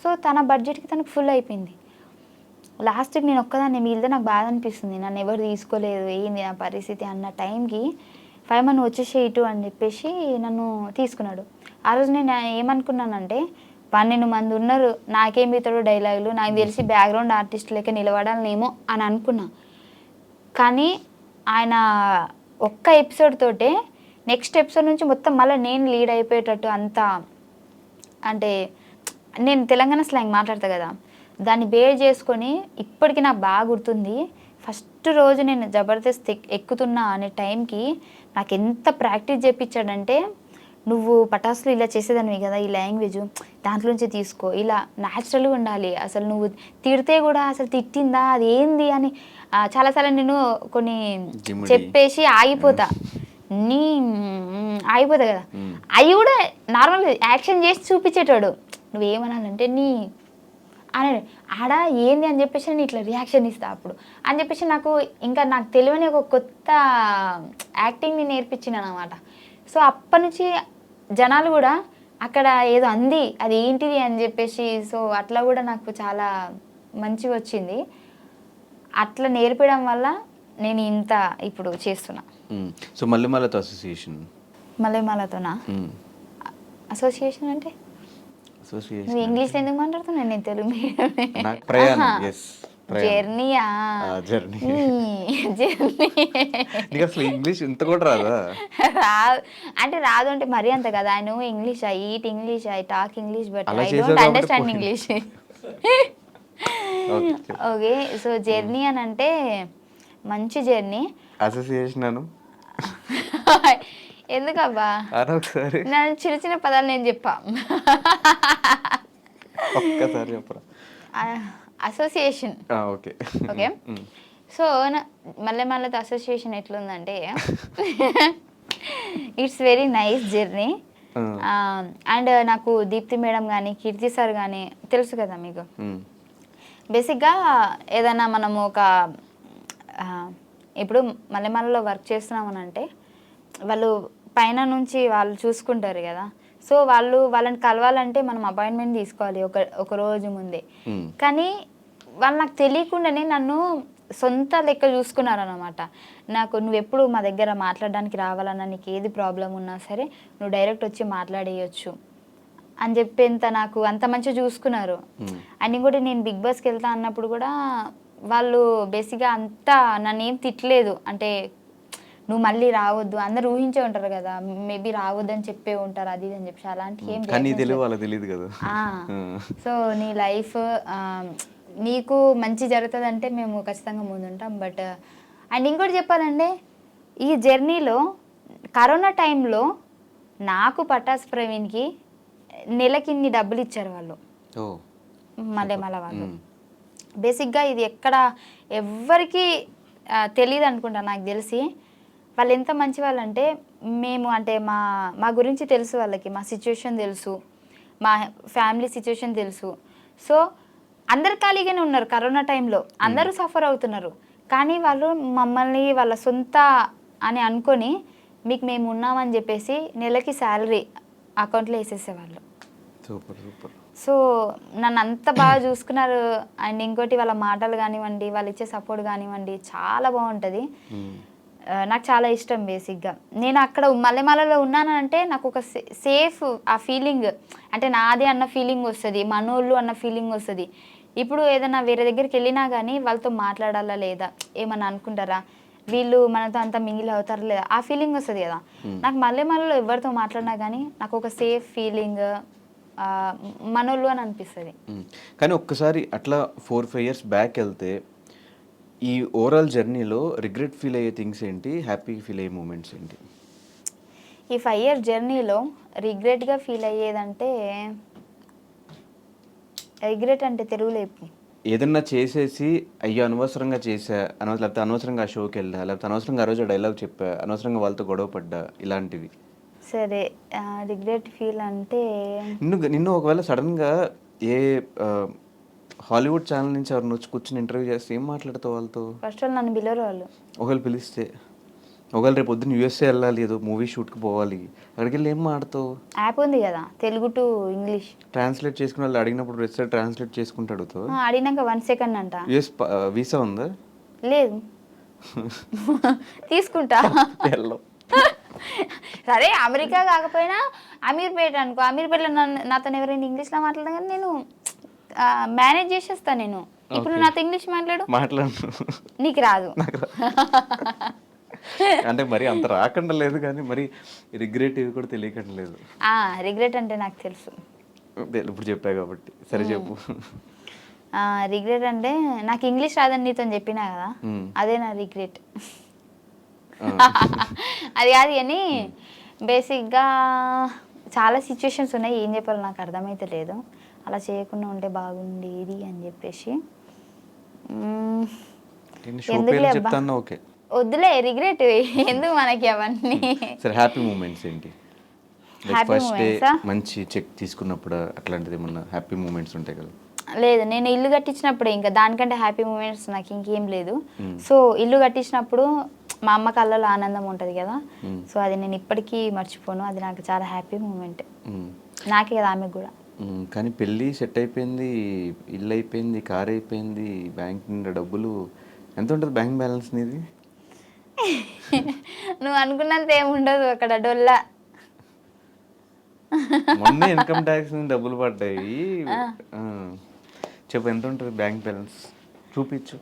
సో తన బడ్జెట్కి తనకు ఫుల్ అయిపోయింది. లాస్ట్కి నేను ఒక్కదాన్ని మిగిలితే నాకు బాధ అనిపిస్తుంది. నన్ను ఎవరు తీసుకోలేదు, ఏంది నా పరిస్థితి అన్న టైంకి 5 మంది వచ్చేసి ఇటు అని చెప్పేసి నన్ను తీసుకున్నాడు. ఆ రోజు నేను ఏమనుకున్నానంటే 12 మంది ఉన్నారు, నాకేం ఇతడు డైలాగులు, నాకు తెలిసి బ్యాక్గ్రౌండ్ ఆర్టిస్ట్ లెక్క నిలబడాలనేమో అని అనుకున్నా. కానీ ఆయన ఒక్క ఎపిసోడ్ తోటే నెక్స్ట్ ఎపిసోడ్ నుంచి మొత్తం మళ్ళీ నేను లీడ్ అయిపోయేటట్టు అంతా, అంటే నేను తెలంగాణ స్లాంగ్ మాట్లాడతా కదా, దాన్ని బేర్ చేసుకొని ఇప్పటికీ నాకు బాగా గుర్తుంది. ఫస్ట్ రోజు నేను జబర్దస్త్ ఎక్కుతున్నా అనే టైంకి నాకు ఎంత ప్రాక్టీస్ చేయించాడంటే, నువ్వు పటాసులు ఇలా చేసేదానివి కదా, ఈ లాంగ్వేజ్ దాంట్లోంచి తీసుకో, ఇలా న్యాచురల్గా ఉండాలి, అసలు నువ్వు తిడితే కూడా అసలు తిట్టిందా అది ఏంది అని చాలాసార్లు నేను కొన్ని చెప్పేసి ఆగిపోతా కదా, అవి కూడా నార్మల్గా యాక్షన్ చేసి చూపించేటాడు. నువ్వేమనాలంటే నీ అని ఆడ ఏంది అని చెప్పేసి నేను ఇట్లా రియాక్షన్ ఇస్తా అప్పుడు అని చెప్పేసి నాకు తెలియని ఒక కొత్త యాక్టింగ్ని నేర్పించిన అనమాట. సో అప్పటి నుంచి జనాలు కూడా అక్కడ ఏదో అంది అది ఏంటిది అని చెప్పేసి, సో అట్లా కూడా నాకు చాలా మంచిగా వచ్చింది. అట్లా నేర్పడం వల్ల నేను ఇంత ఇప్పుడు చేస్తున్నా. సో మల్లెమాలతో అసోసియేషన్, మల్లెమాలతోనా అసోసియేషన్ అంటే నువ్వు ఇంగ్లీష్లో ఎందుకు మాట్లాడుతున్నావు? నేను తెలుగు జర్నీయా, జర్నీ అసలు ఇంగ్లీష్ ఇంత కూడా రాదా? రాదు అంటే రాదు అంటే మరీ అంత కదా. I know English, I eat English, I talk English, but I don't understand English. Okay, so journey అని అంటే మంచి జర్నీ. అసోసియేషన్ అను ఎందుకబ్బా ఒకసారి నేను చిన్న చిన్న పదాలు నేను చెప్పా. ఒక్కసారి చెప్పరా. అసోసియేషన్. ఓకే ఓకే, సో మల్లెమాలతో అసోసియేషన్ ఎట్లుందంటే it's very nice journey. And నాకు దీప్తి మేడం కానీ కీర్తి సార్ కానీ తెలుసు కదా మీకు. బేసిక్గా ఏదైనా మనము ఒక ఇప్పుడు మల్లెమాలలో వర్క్ చేస్తున్నామని అంటే వాళ్ళు పైన నుంచి వాళ్ళు చూసుకుంటారు కదా. సో వాళ్ళని కలవాలంటే మనం అపాయింట్మెంట్ తీసుకోవాలి ఒక రోజు ముందే. కానీ వాళ్ళు నాకు తెలియకుండానే నన్ను సొంత లెక్క చూసుకున్నారనమాట. నువ్వు ఎప్పుడు మా దగ్గర మాట్లాడడానికి రావాలన్నా, నీకు ఏది ప్రాబ్లం ఉన్నా సరే నువ్వు డైరెక్ట్ వచ్చి మాట్లాడేయచ్చు అని చెప్పేంత నాకు అంత మంచిగా చూసుకున్నారు. అండ్ ఇంకోటి నేను బిగ్ బాస్కి వెళ్తా అన్నప్పుడు కూడా వాళ్ళు బేసిక్గా అంతా నన్ను ఏం తిట్టలేదు. అంటే నువ్వు మళ్ళీ రావద్దు, అందరు ఊహించే ఉంటారు కదా, మేబీ రావద్దు అని చెప్పే ఉంటారు అది అని చెప్పి, అలాంటి ఏం తెలియదు కదా. సో నీ లైఫ్ నీకు మంచి జరుగుతుంది అంటే మేము ఖచ్చితంగా ముందుంటాం. బట్ అండ్ ఇంకోటి చెప్పాలంటే ఈ జర్నీలో కరోనా టైంలో నాకు పటాస్ ప్రవీణ్కి నెలకి ఇన్ని డబ్బులు ఇచ్చారు వాళ్ళు, మల్లెమాల వాళ్ళు. బేసిక్గా ఇది ఎక్కడ ఎవ్వరికి తెలియదు అనుకుంటా, నాకు తెలిసి. వాళ్ళు ఎంత మంచి వాళ్ళు అంటే, మేము అంటే మా గురించి తెలుసు వాళ్ళకి, మా సిచ్యువేషన్ తెలుసు, మా ఫ్యామిలీ సిచ్యువేషన్ తెలుసు. సో అందరు ఖాళీగానే ఉన్నారు కరోనా టైంలో, అందరూ సఫర్ అవుతున్నారు. కానీ వాళ్ళు మమ్మల్ని వాళ్ళ సొంత అని అనుకొని మీకు మేము ఉన్నామని చెప్పేసి నెలకి శాలరీ అకౌంట్లో వేసేసేవాళ్ళు. Super super. సో నన్ను అంత బాగా చూసుకున్నారు. అండ్ ఇంకోటి వాళ్ళ మాటలు కానివ్వండి, వాళ్ళు ఇచ్చే సపోర్ట్ కానివ్వండి, చాలా బాగుంటుంది. నాకు చాలా ఇష్టం. బేసిక్గా నేను అక్కడ మల్లెమాలలో ఉన్నానంటే నాకు ఒక సేఫ్ ఆ ఫీలింగ్, అంటే నాదే అన్న ఫీలింగ్ వస్తుంది, మనోళ్ళు అన్న ఫీలింగ్ వస్తుంది. ఇప్పుడు ఏదైనా వేరే దగ్గరికి వెళ్ళినా కానీ వాళ్ళతో మాట్లాడాలా లేదా, ఏమన్నా అనుకుంటారా, వీళ్ళు మనతో అంతా మింగిల్ అవుతారా లేదా, ఆ ఫీలింగ్ వస్తుంది కదా. నాకు మల్లెమాలలో ఎవరితో మాట్లాడినా కానీ నాకు ఒక సేఫ్ ఫీలింగ్, మనోళ్ళు అని అనిపిస్తుంది. కానీ ఒక్కసారి అట్లా 4-5 years బ్యాక్ వెళ్తే ఈ ఓవరాల్ జర్నీలో రిగ్రెట్ ఫీల్ అయ్యే థింగ్స్ ఏంటి, హ్యాపీ ఫీల్ అయ్యే మూమెంట్స్ ఏంటి? ఈ 5 ఇయర్ జర్నీలో రిగ్రెట్గా ఫీల్ అయ్యేదంటే, రిగ్రెట్ అంటే తెలుగులో చెప్పు. ఏదన్నా చేసేసి అయ్యో అనవసరంగా చేసా లేకపోతే అనవసరంగా ఆ షోకి వెళ్ళా లేకపోతే అనవసరంగా ఆ రోజు డైలాగ్ చెప్పా అనవసరంగా వాళ్ళతో గొడవ పడ్డా ఇలాంటివి. సరే, రిగ్రెట్ ఫీల్ అంటే నిన్ను ఒకవేళ సడన్గా ఏ ఆ, హాలీవుడ్ ఛానల్ నుంచి ఎవరిని వచ్చి కూర్చొని ఇంటర్వ్యూ చేస్తే ఏం మాట్లాడతావు వాళ్ళతో? ఫస్ట్ వాళ్ళు నన్ను పిలవరు వాళ్ళు. ఒకవేళ పిలిస్తే, ఒకవేళ రేపు పొద్దున్న యూఎస్ఏ వెళ్ళాలి ఏదో మూవీ షూట్కి పోవాలి, అక్కడికి వెళ్ళి ఏం మాడతావు? యాప్ ఉంది కదా తెలుగు టు ఇంగ్లీష్. ట్రాన్స్లేట్ చేసుకుని వాళ్ళు అడిగినప్పుడు ప్రతిసారి ట్రాన్స్లేట్ చేసుకుంటూ అడుగుతావు? అడిగినాక 1 సెకండ్ అంట. యూఎస్ వీసా ఉందా? లేదు. తీసుకుంటా. వెళ్ళవు. సరే అమెరికా కాకపోయినా అమీర్పేట అనుకో, అమీర్పేటలో నాతో ఎవరైనా ఇంగ్లీష్లో మాట్లాడడం కానీ నేను మేనేజ్ చేసేస్తాను. నేను ఇప్పుడు నాతో ఇంగ్లీష్ మాట్లాడు. నీకు రాదు. అంటే మరి అంత రాకుండా లేదు కానీ మరి రిగ్రెట్ ఇవి కూడా తెలియకుండా లేదు. రిగ్రెట్ అంటే నాకు తెలుసు, ఇప్పుడు చెప్పా కాబట్టి. సరే చెప్పు. రిగ్రెట్ అంటే నాకు ఇంగ్లీష్ రాదని నీతో చెప్పినా కదా, అదే నా రిగ్రెట్. అది కాదు కానీ బేసిక్గా చాలా సిచ్యువేషన్స్ ఉన్నాయి, ఏం చెప్పాలో నాకు అర్థమైతే లేదు. అలా చేయకుండా ఉంటే బాగుండేది అని చెప్పేసి. ఎందుకులే అబ్బా, ఓకే వద్దులే రిగ్రెట్ ఎందుకు మనకి అవన్నీ. సరే హ్యాపీ మూమెంట్స్ ఏంటి? ఫస్ట్ డే మంచి చెక్ తీసుకున్నప్పుడు అట్లాంటిది ఏమన్నా హ్యాపీ మూమెంట్స్ ఉంటాయి కదా? లేదు, నేను ఇల్లు కట్టించినప్పుడే, ఇంకా దానికంటే హ్యాపీ మూమెంట్స్ నాకు ఇంకేం లేదు. సో ఇల్లు కట్టించినప్పుడు మా అమ్మ కళ్ళలో ఆనందం ఉంటుంది కదా, సో అది నేను ఇప్పటికీ మర్చిపోను. అది నాకు చాలా హ్యాపీ మూమెంట్, నాకే కదా ఆమెకు కూడా. కానీ పెళ్ళి సెట్ అయిపోయింది, ఇల్లు అయిపోయింది, కార్ అయిపోయింది, బ్యాంక్ నిండా డబ్బులు. ఎంత ఉంటుంది బ్యాంక్ బ్యాలెన్స్ నీది? నువ్వు అనుకున్నంత ఏముండదు అక్కడ, డొల్లా. మొన్న ఇన్కమ్ ట్యాక్స్ డబ్బులు పడ్డాయి. చెప్పు ఎంత ఉంటుంది బ్యాంక్ బ్యాలెన్స్? చూపించు.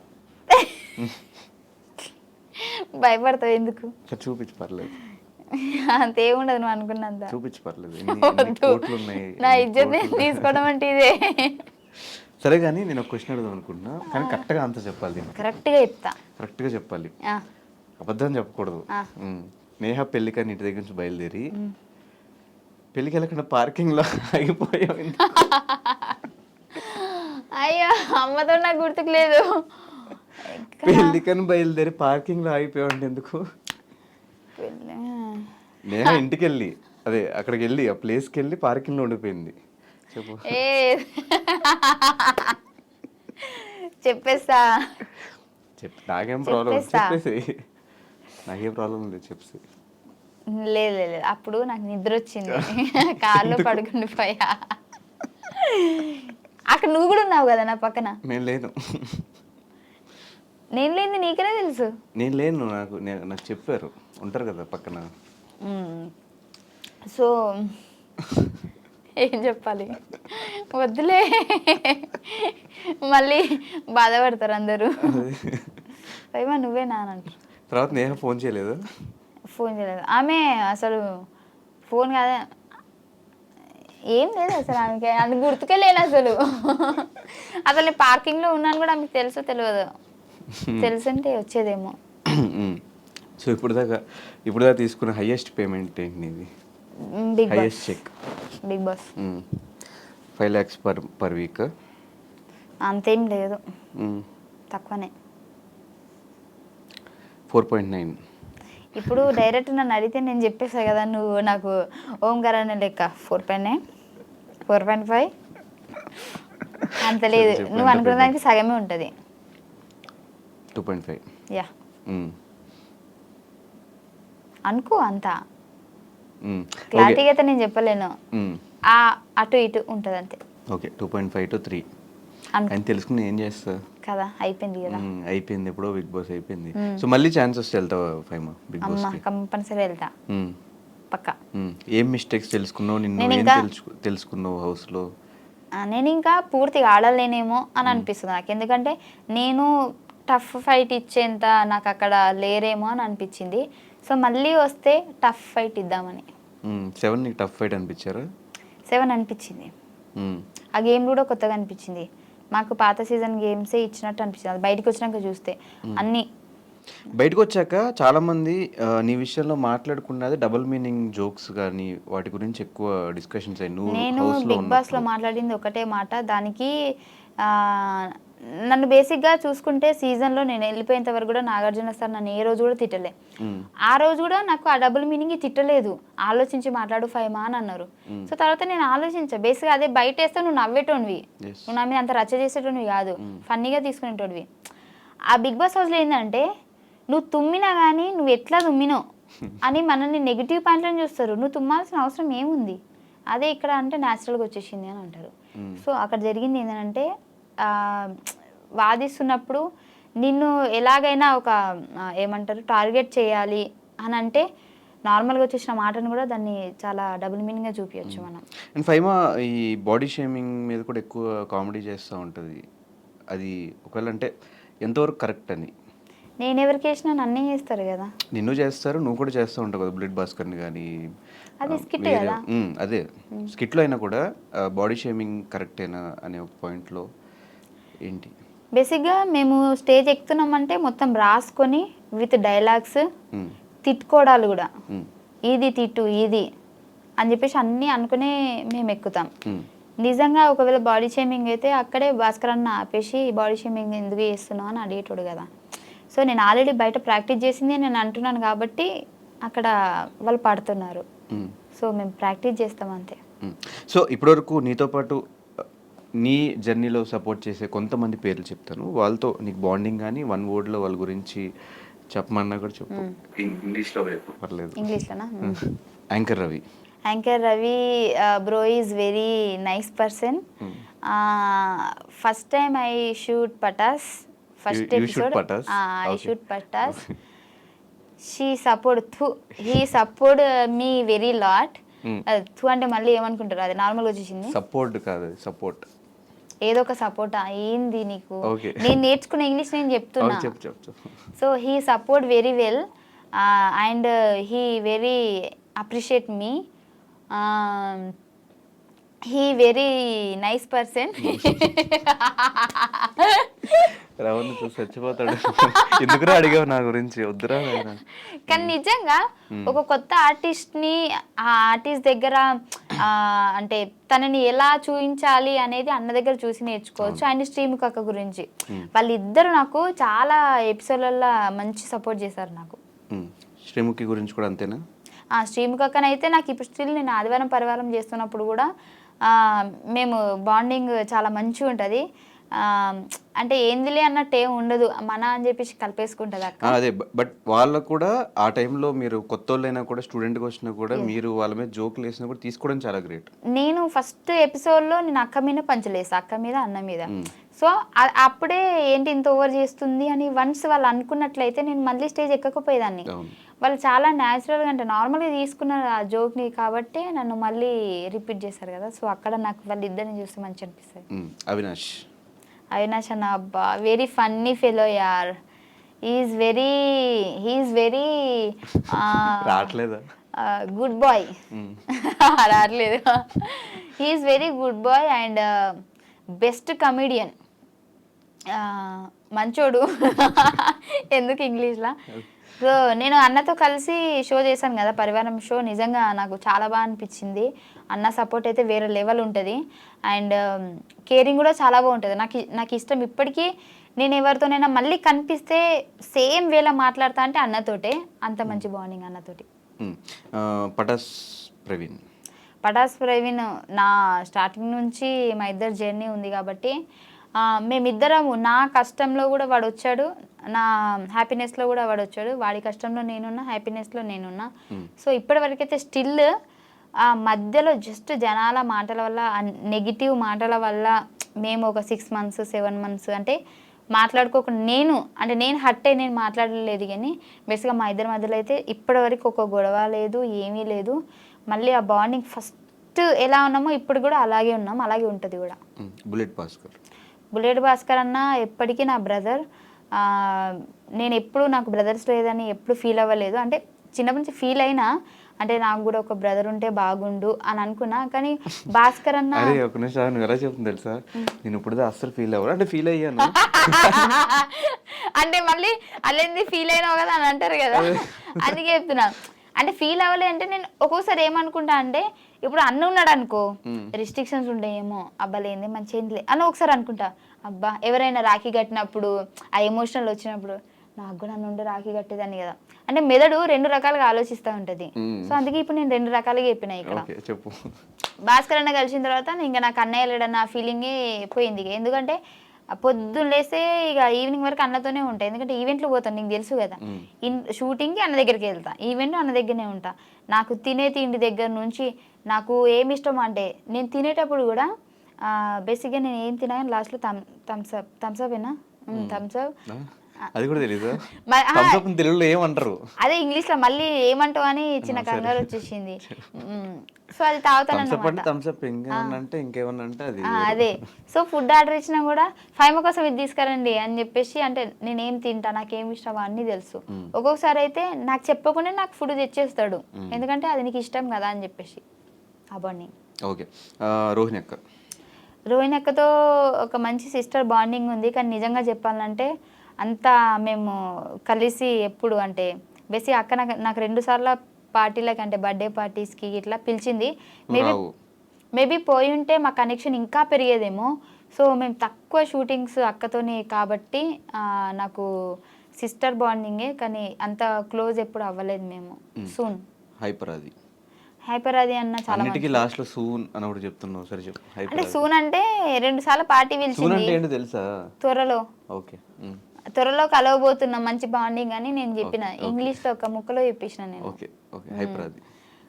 భయపడతావు ఎందుకు? చూపించు పర్లేదు. అంతేముండదు నువ్వు అనుకున్నంత. చూపించు పర్లేదు. నా ఇజ్జత్ నేను తీసుకోవడం అంటే ఇదే. సరే కానీ నేను ఒక క్వశ్చన్ అడుగుదాం అనుకుంటున్నా, కానీ కరెక్ట్గా ఆన్సర్ చెప్పాలి. కరెక్ట్గా చెప్తా. కరెక్ట్గా చెప్పాలి, అబద్ధం చెప్పకూడదు. నేహ పెళ్ళికని ఇంటి దగ్గర నుంచి బయలుదేరి పెళ్ళికి వెళ్ళకుండా పార్కింగ్లో ఆగిపోయావు. అయ్యో అమ్మతో నాకు గుర్తుకు లేదు. పెళ్ళికని బయలుదేరి పార్కింగ్లో ఆగిపోయావు అంటే ఎందుకు? నేహ ఇంటికి వెళ్ళి అదే అక్కడికి వెళ్ళి ఆ ప్లేస్కి వెళ్ళి పార్కింగ్లో ఉండిపోయింది. చెప్పు. చెప్పేస్తా. నాకేం ప్రాబ్లం? చెప్పేసి. నాకేం ప్రాబ్లం లేదు, చెప్పేసి. లేదు లేదు, అప్పుడు నాకు నిద్ర వచ్చింది, కార్లో పడుకుండిపోయా. అక్కడ నువ్వు కూడా ఉన్నావు కదా నా పక్కన. నేను లేను. నేను లేని నీకనే తెలుసు. నేను లేను, నాకు చెప్పారు ఉంటారు కదా పక్కన. సో ఏం చెప్పాలి, వద్దులే మళ్ళీ బాధపడతారు అందరూ. పైమా నువ్వే నానంటారు. తర్వాత నేహ ఫోన్ చేయలేదు? ఫోన్ చేయలేదు ఆమె, అసలు ఫోన్ కాదా ఏం లేదు అసలు ఆమెకి, అది గుర్తుకే లేను అసలు. అసలు నేను పార్కింగ్లో ఉన్నాను కూడా ఆమెకు తెలుసో తెలియదు, తెలుసుంటే వచ్చేదేమో. సో ఇప్పుడు దాకా తీసుకున్న హైయెస్ట్ పేమెంట్ ఏంటి నీది? Highest cheque big boss 5 lakhs per week. అంతేం లేదు, తక్కువనే. 4.9. ఇప్పుడు డైరెక్ట్ నన్ను అడిగితే నేను చెప్పేసా కదా, నువ్వు నాకు ఓంకార్ అనే లెక్క 4.9 4.5 అంత లేదు. నువ్వు అనుకున్న దానికి సగమే ఉంటుంది. 2.5 యా అనుకో, అంత క్లారిటీగా అయితే నేను చెప్పలేను, అటు ఇటు ఉంటుంది అంతే. ఓకే 2.5 to 3 అని తెలుసుకుని ఏం చేస్తా కదా, అయిపోయింది కదా. అయిపోయింది ఎప్పుడో, బిగ్ బాస్ అయిపోయింది. సో మళ్ళీ ఛాన్స్ వస్తే వెళ్తావా ఫైమా బిగ్ బాస్? కంపల్సరీ వెళ్తా పక్కా. ఏం మిస్టేక్స్ తెలుసుకున్నావు, నిన్ను ఏం తెలుసుకున్నావు హౌస్లో? నేను ఇంకా పూర్తిగా ఆడలేనేమో అని అనిపిస్తుంది నాకు, ఎందుకంటే నేను టఫ్ ఫైట్ ఇచ్చేంత నాకు అక్కడ లేరేమో అని అనిపించింది. సో మళ్ళీ వస్తే టఫ్ ఫైట్ ఇద్దామని. 7 నీకు టఫ్ ఫైట్ అనిపించారా? 7 అనిపించింది. ఆ గేమ్ కూడా కొత్తగా అనిపించింది మాకు, పాత సీజన్ గేమ్సే ఇచ్చినట్టు అనిపించింది. అది బయటకు వచ్చినాక చూస్తే అన్నీ బయటకు వచ్చాక చాలామంది నీ విషయంలో మాట్లాడుకున్నది డబుల్ మీనింగ్ జోక్స్ కానీ వాటి గురించి ఎక్కువ డిస్కషన్స్ అయ్యి నువ్వు నేను హౌస్లో బిగ్ బాస్లో ఉన్నప్పుడు. మాట్లాడింది ఒకటే మాట. దానికి ఆ, నన్ను బేసిక్గా చూసుకుంటే సీజన్లో నేను వెళ్ళిపోయేంత వరకు కూడా నాగార్జున సార్ నన్ను ఏ రోజు కూడా తిట్టలే. ఆ రోజు కూడా నాకు ఆ డబుల్ మీనింగ్ తిట్టలేదు. ఆలోచించి మాట్లాడు ఫైమా అని అన్నారు. సో తర్వాత నేను ఆలోచించా. బేసిక్గా అదే బయట వేస్తే నువ్వు నవ్వేటోనివి, నువ్వు నా మీద అంత రచ్చ చేసేటోనివి కాదు, ఫన్నీగా తీసుకునేటోడివి. ఆ బిగ్ బాస్ హౌస్లో ఏంటంటే నువ్వు తుమ్మినా కానీ నువ్వు ఎట్లా తుమ్మినావు అని మనల్ని నెగిటివ్ పాయింట్లను చూస్తారు. నువ్వు తుమ్మాల్సిన అవసరం ఏముంది, అదే ఇక్కడ అంటే న్యాచురల్గా వచ్చేసింది అని అంటారు. సో అక్కడ జరిగింది ఏంటంటే వాదిస్తున్నప్పుడు నిన్ను ఎలాగైనా ఒక ఏమంటారు టార్గెట్ చేయాలి అని అంటే నార్మల్గా వచ్చేసిన మాటను కూడా దాన్ని చాలా డబుల్ మీనింగ్గా చూపించచ్చు మనం. అండ్ ఫైమా ఈ బాడీ షేమింగ్ మీద కూడా ఎక్కువ కామెడీ చేస్తూ ఉంటుంది. అది ఒకవేళ అంటే ఎంతవరకు కరెక్ట్ అని? నేను ఎవరికి వేసినా నన్నే చేస్తారు కదా. నిన్ను చేస్తారు, నువ్వు కూడా చేస్తూ ఉంటావు కదా బుల్లెట్ భాస్కర్ని కానీ. అది స్కిట్ కదా. అదే స్కిట్లో అయినా కూడా బాడీ షేమింగ్ కరెక్టేనా అనే ఒక పాయింట్లో ఏంటి? బేసిక్గా మేము స్టేజ్ ఎక్కుతున్నామంటే మొత్తం రాసుకొని విత్ డైలాగ్స్ తిట్టుకోవడాలు కూడా, ఇది తిట్టు ఇది అని చెప్పేసి అన్నీ అనుకునే మేము ఎక్కుతాం. నిజంగా ఒకవేళ బాడీ షేమింగ్ అయితే అక్కడే భాస్కర్ అన్న ఆపేసి బాడీ షేమింగ్ ఎందుకు చేస్తున్నావు అని అడిగేటోడు కదా. సో నేను ఆల్రెడీ బయట ప్రాక్టీస్ చేసింది నేను అంటున్నాను కాబట్టి అక్కడ వాళ్ళు పడుతున్నారు. సో మేము ప్రాక్టీస్ చేస్తాం అంతే. సో ఇప్పటివరకు నీతో పాటు నీ జర్నీలో సపోర్ట్ చేసే కొంతమంది పేర్లు చెప్తాను, వాళ్ళతో నీకు బాండింగ్ కానీ వన్ వర్డ్లో వాళ్ళ గురించి చెప్పమన్నా కూడా చెప్పు. ఇంగ్లీష్లో పర్లేదు. ఇంగ్లీష్లోనా? Anchor Ravi. Anchor Ravi bro is very nice person. First time I shoot Patas, first episode I shoot Patas. he support me very lot. థూ అంటే మళ్ళీ ఏమనుకుంటారు, అది నార్మల్గా వచ్చేసింది. సపోర్ట్ కాదు, సపోర్ట్ ఏదో ఒక సపోర్ట్ ఏంది నీకు, నేను నేర్చుకున్న ఇంగ్లీష్ నేను చెప్తున్నా. So he support very well and he very appreciate me. He very nice person. రవణ్ చూసి చచ్చిపోతాడు. ఎందుకురా అడిగావు నా గురించి, వద్దురా. కానీ నిజంగా ఒక కొత్త ఆర్టిస్ట్ని ఆ ఆర్టిస్ట్ దగ్గర అంటే తనని ఎలా చూపించాలి అనేది అన్న దగ్గర చూసి నేర్చుకోవచ్చు. అండ్ శ్రీముఖి అక్క గురించి వాళ్ళిద్దరు నాకు చాలా ఎపిసోడ్లలో మంచి సపోర్ట్ చేశారు నాకు. శ్రీముఖి గురించి కూడా అంతేనా? శ్రీముఖి అక్కనైతే నాకు ఇప్పుడు స్టిల్ నేను ఆదివారం పరివారం చేస్తున్నప్పుడు కూడా మేము బాండింగ్ చాలా మంచిగా ఉంటుంది. అంటే ఏందిలే అన్నట్టు ఏం ఉండదు, మన అని చెప్పేసి కలిపేసుకుంటుంది అక్క. అదే బట్ వాళ్ళకు కూడా ఆ టైంలో మీరు కొత్త వాళ్ళైనా కూడా స్టూడెంట్గా వచ్చినా కూడా మీరు వాళ్ళ మీద జోకులు వేసినా కూడా తీసుకోవడం చాలా గ్రేట్. నేను ఫస్ట్ ఎపిసోడ్లో నేను అక్క మీద పంచలేసా, అక్క మీద అన్న మీద. సో అప్పుడే ఏంటి ఇంత ఓవర్ చేస్తుంది అని వన్స్ వాళ్ళు అనుకున్నట్లయితే నేను మళ్ళీ స్టేజ్ ఎక్కకపోయేదాన్ని. వాళ్ళు చాలా న్యాచురల్గా అంటే నార్మల్గా తీసుకున్న ఆ జోక్ని కాబట్టి నన్ను మళ్ళీ రిపీట్ చేశారు కదా. సో అక్కడ నాకు వాళ్ళు ఇద్దరిని చూస్తే మంచి అనిపిస్తుంది. అవినాష్ అన్న అబ్బా వెరీ ఫన్నీ ఫెలో యార్. ఈజ్ వెరీ రావట్లేదా? Good boy. రావట్లేదు. He is very good boy and best comedian. మంచోడు. ఎందుకు ఇంగ్లీష్లా. సో నేను అన్నతో కలిసి షో చేశాను కదా, పరివారం షో. నిజంగా నాకు చాలా బాగా అనిపించింది. అన్న సపోర్ట్ అయితే వేరే లెవెల్ ఉంటుంది అండ్ కేరింగ్ కూడా చాలా బాగుంటుంది. నాకు ఇష్టం ఇప్పటికీ. నేను ఎవరితోనైనా మళ్ళీ కనిపిస్తే సేమ్ వేలా మాట్లాడతా అంటే అన్నతోటే. అంత మంచి బాండింగ్ అన్నతోటి. పటాస్ ప్రవీణ్ నా స్టార్టింగ్ నుంచి మా ఇద్దరు జర్నీ ఉంది కాబట్టి మేమిద్దరము, నా కష్టంలో కూడా వాడు వచ్చాడు, నా హ్యాపీనెస్లో కూడా వాడు వచ్చాడు. వాడి కష్టంలో నేనున్నా, హ్యాపీనెస్లో నేనున్నా. సో ఇప్పటి వరకైతే స్టిల్ ఆ మధ్యలో జస్ట్ జనాల మాటల వల్ల, నెగిటివ్ మాటల వల్ల మేము ఒక 6 months 7 months అంటే మాట్లాడుకోకుండా నేను హట్ అయ్యి నేను మాట్లాడలేదు. కానీ బేసిక్గా మా ఇద్దరి మధ్యలో అయితే ఇప్పటివరకు ఒక గొడవ లేదు, ఏమీ లేదు. మళ్ళీ ఆ బాండింగ్ ఫస్ట్ ఎలా ఉన్నామో ఇప్పుడు కూడా అలాగే ఉన్నాం, అలాగే ఉంటుంది కూడా. బుల్లెట్ భాస్కర్ అన్న ఎప్పటికీ నా బ్రదర్. నేను ఎప్పుడు నాకు బ్రదర్స్ లేదని ఎప్పుడు ఫీల్ అవ్వలేదు. అంటే చిన్నప్పటి నుంచి ఫీల్ అయినా అంటే నాకు కూడా ఒక బ్రదర్ ఉంటే బాగుండు అని అనుకున్నా. కానీ భాస్కర్ అన్న అరే ఒక నిమిషం నువ్వు ఎలా చెప్తుంది తెలుసా, నేను ఇప్పుడు అస్సలు ఫీల్ అవ్వరు అంటే ఫీల్ అయ్యాను. అంటే మళ్ళీ అల్లేంది ఫీల్ అయినావు కదా అని అంటారు కదా, అందుకే చెప్తున్నా. అంటే ఫీల్ అవ్వలే అంటే నేను ఒక్కోసారి ఏమనుకుంటా అంటే ఇప్పుడు అన్న ఉన్నాడు అనుకో, రిస్ట్రిక్షన్స్ ఉండేమో, అబ్బాలేంది మంచి ఏంది అని ఒకసారి అనుకుంటా. అబ్బా ఎవరైనా రాఖీ కట్టినప్పుడు ఆ ఎమోషనల్ వచ్చినప్పుడు నాకు కూడా అన్న ఉండే రాఖీ కట్టేదాన్ని కదా, అంటే మెదడు 2 రకాలుగా ఆలోచిస్తూ ఉంటుంది. సో అందుకే ఇప్పుడు నేను 2 రకాలుగా చెప్పిన ఇక్కడ. చెప్పు. భాస్కర్ అన్న కలిసిన తర్వాత ఇంకా నాకు అన్నయ్య లేడన్న ఫీలింగే పోయింది. ఎందుకంటే పొద్దున్న లేస్తే ఇక ఈవినింగ్ వరకు అన్నతోనే ఉంటాయి. ఎందుకంటే ఈవెంట్లు పోతాను, నీకు తెలుసు కదా, షూటింగ్కి అన్న దగ్గరికి వెళ్తా, ఈవెంట్ అన్న దగ్గరనే ఉంటా. నాకు తినే తిండి దగ్గర నుంచి నాకు ఏమి ఇష్టం అంటే నేను తినేటప్పుడు కూడా బేసిక్గా నేను ఏం తినా కానీ లాస్ట్లో థమ్స్అప్ ఏనా థమ్స్అప్ అది కూడా తెలీదు తెలుగులో ఏమంటారు, అదే ఇంగ్లీష్ లో మళ్ళీ ఏమంటావు అని చిన్న కంగారు వచ్చేసింది. సో అది తాగుతాను అదే. సో ఫుడ్ ఆర్డర్ ఇచ్చినా కూడా ఫైమ కోసం ఇది తీసుకురండి అని చెప్పేసి, అంటే నేనేం తింటా నాకేం ఇష్టం అన్నీ తెలుసు. ఒక్కొక్కసారి అయితే నాకు చెప్పకుండా నాకు ఫుడ్ తెచ్చేస్తాడు, ఎందుకంటే అది నీకు ఇష్టం కదా అని చెప్పేసి. అవన్నీ ఓకే. రోహిణి అక్కతో ఒక మంచి సిస్టర్ బాండింగ్ ఉంది. కానీ నిజంగా చెప్పాలంటే అంతా మేము కలిసి ఎప్పుడు అంటే బేసిక్ అక్క నాకు 2 సార్లు పార్టీలకి అంటే బర్త్డే పార్టీస్కి ఇట్లా పిలిచింది. మేబీ పోయి ఉంటే మా కనెక్షన్ ఇంకా పెరిగేదేమో. సో మేము తక్కువ షూటింగ్స్ అక్కతోనే కాబట్టి నాకు సిస్టర్ బాండింగే, కానీ అంత క్లోజ్ ఎప్పుడు అవ్వలేదు మేము. సూన్ హైపర్ అది అన్న చాలా లాస్ట్ లో సూన్ అని ఒకటి చెప్తున్నావు, సరే చెప్పు. అంటే సూన్ అంటే 2 సార్లు పార్టీ పిలిచింది తెలుసా, త్వరలో. ఓకే. త్వరలో కలవబోతున్నా మంచి బాండింగ్ అని నేను చెప్పిన, ఇంగ్లీష్ లో ఒక ముక్కలో చెప్పేసిన నేను.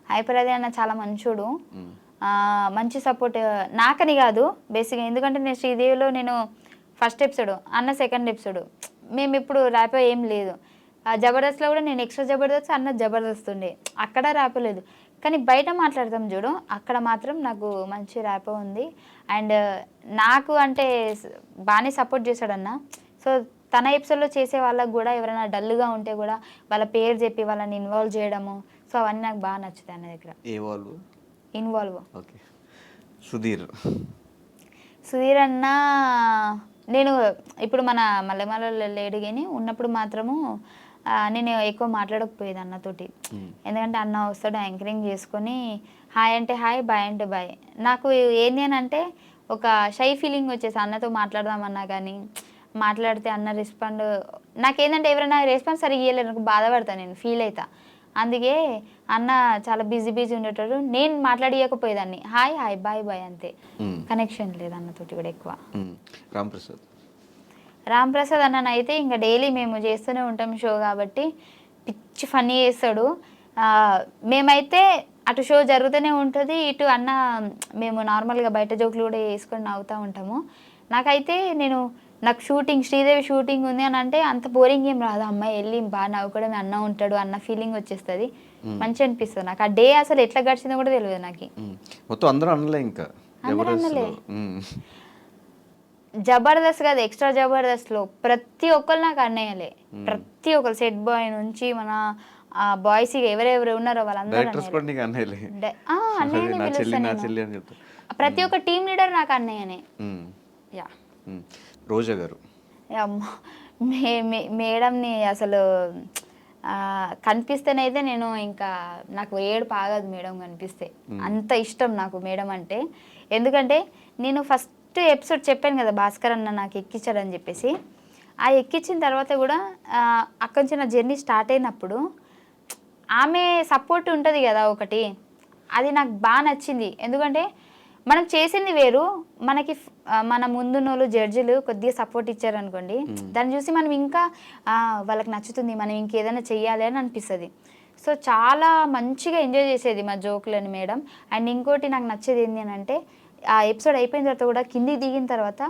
హైపర్ అది అన్న చాలా మంచోడు, మంచి సపోర్ట్ నాకని కాదు బేసిక్గా. ఎందుకంటే నేను శ్రీదేవిలో నేను ఫస్ట్ ఎపిసోడ్, అన్న సెకండ్ ఎపిసోడ్, మేము ఇప్పుడు ర్యాపో ఏం లేదు. జబర్దస్త్లో కూడా నేను ఎక్స్ట్రా జబర్దస్త్, అన్న జబర్దస్త్ ఉండే, అక్కడ ర్యాపో లేదు. కానీ బయట మాట్లాడతాం చూడు, అక్కడ మాత్రం నాకు మంచి ర్యాపో ఉంది. అండ్ నాకు అంటే బాగానే సపోర్ట్ చేశాడు అన్న. సో తన ఎపిసోడ్లో చేసే వాళ్ళకు కూడా ఎవరైనా డల్గా ఉంటే కూడా వాళ్ళ పేరు చెప్పి వాళ్ళని ఇన్వాల్వ్ చేయడము, సో అవన్నీ నాకు బాగా నచ్చుతాయి అన్న దగ్గర. ఇన్వాల్వ్ సుధీర్ అన్న నేను ఇప్పుడు మన మల్లెమాలలో లేడు కానీ ఉన్నప్పుడు మాత్రము నేను ఎక్కువ మాట్లాడకపోయేది అన్నతోటి. ఎందుకంటే అన్న వస్తాడు యాంకరింగ్ చేసుకొని హాయ్ అంటే హాయ్, బాయ్ అంటే బాయ్. నాకు ఏంది అని అంటే ఒక షై ఫీలింగ్ వచ్చేసి అన్నతో మాట్లాడదామన్నా కానీ మాట్లాడితే అన్న రెస్పాండ్, నాకేంటంటే ఎవరైనా రెస్పాన్స్ సరిగ్గా ఇవ్వలేదు నాకు బాధపడతాను, నేను ఫీల్ అవుతా. అందుకే అన్న చాలా బిజీ ఉండేటప్పుడు నేను మాట్లాడియకపోయేదాన్ని, హాయ్ హాయ్ బాయ్ బాయ్ అంతే, కనెక్షన్ లేదు అన్నతోటి కూడా ఎక్కువ. రామ్ ప్రసాద్ అన్న అయితే ఇంకా డైలీ మేము చేస్తూనే ఉంటాం షో కాబట్టి పిచ్చి ఫన్నీ చేస్తాడు. మేమైతే అటు షో జరుగుతూనే ఉంటుంది, ఇటు అన్న మేము నార్మల్గా బయట జోకులు కూడా వేసుకొని నవ్వుతూ ఉంటాము. నాకైతే నాకు షూటింగ్ శ్రీదేవి షూటింగ్ ఉంది అని అంటే అంత బోరింగ్ ఏం రాదు, అమ్మాయి వెళ్ళి బాగా నవ్వుకోవడం, అన్న ఉంటాడు అన్న ఫీలింగ్ వచ్చేస్తుంది, మంచి అనిపిస్తుంది నాకు. ఆ డే అసలు ఎట్లా గడిచిందో కూడా తెలియదు నాకు. అందరూ అనలే, ఇంకా జబర్దస్త్ కాదు ఎక్స్ట్రా జబర్దస్త్లో ప్రతి ఒక్కరు నాకు అన్నయ్యలే, ప్రతి ఒక్కరు సెట్ బాయ్ నుంచి మన బాయ్స్ ఎవరెవరు ఉన్నారో వాళ్ళందరూ ప్రతి ఒక్క టీమ్ లీడర్ నాకు అన్నయ్యనే. యా రోజా గారు మేడంని అసలు కనిపిస్తేనైతే నేను ఇంకా నాకు ఏడుపు ఆగదు మేడం కనిపిస్తే, అంత ఇష్టం నాకు మేడం అంటే. ఎందుకంటే నేను ఫస్ట్ ఎపిసోడ్ చెప్పాను కదా భాస్కర్ అన్న నాకు ఎక్కించాడని చెప్పేసి, ఆ ఎక్కించిన తర్వాత కూడా అక్కడి నుంచి నా జర్నీ స్టార్ట్ అయినప్పుడు ఆమె సపోర్ట్ ఉంటుంది కదా ఒకటి, అది నాకు బాగా నచ్చింది. ఎందుకంటే మనం చేసింది వేరు, మనకి మన ముందున్నోళ్ళు జడ్జిలు కొద్దిగా సపోర్ట్ ఇచ్చారనుకోండి, దాన్ని చూసి మనం ఇంకా వాళ్ళకి నచ్చుతుంది, మనం ఇంకేదైనా చెయ్యాలి అని అనిపిస్తుంది. సో చాలా మంచిగా ఎంజాయ్ చేసేది మా జోకులని మేడం. అండ్ ఇంకోటి నాకు నచ్చేది ఏంటి అని అంటే ఆ ఎపిసోడ్ అయిపోయిన తర్వాత కూడా కిందికి దిగిన తర్వాత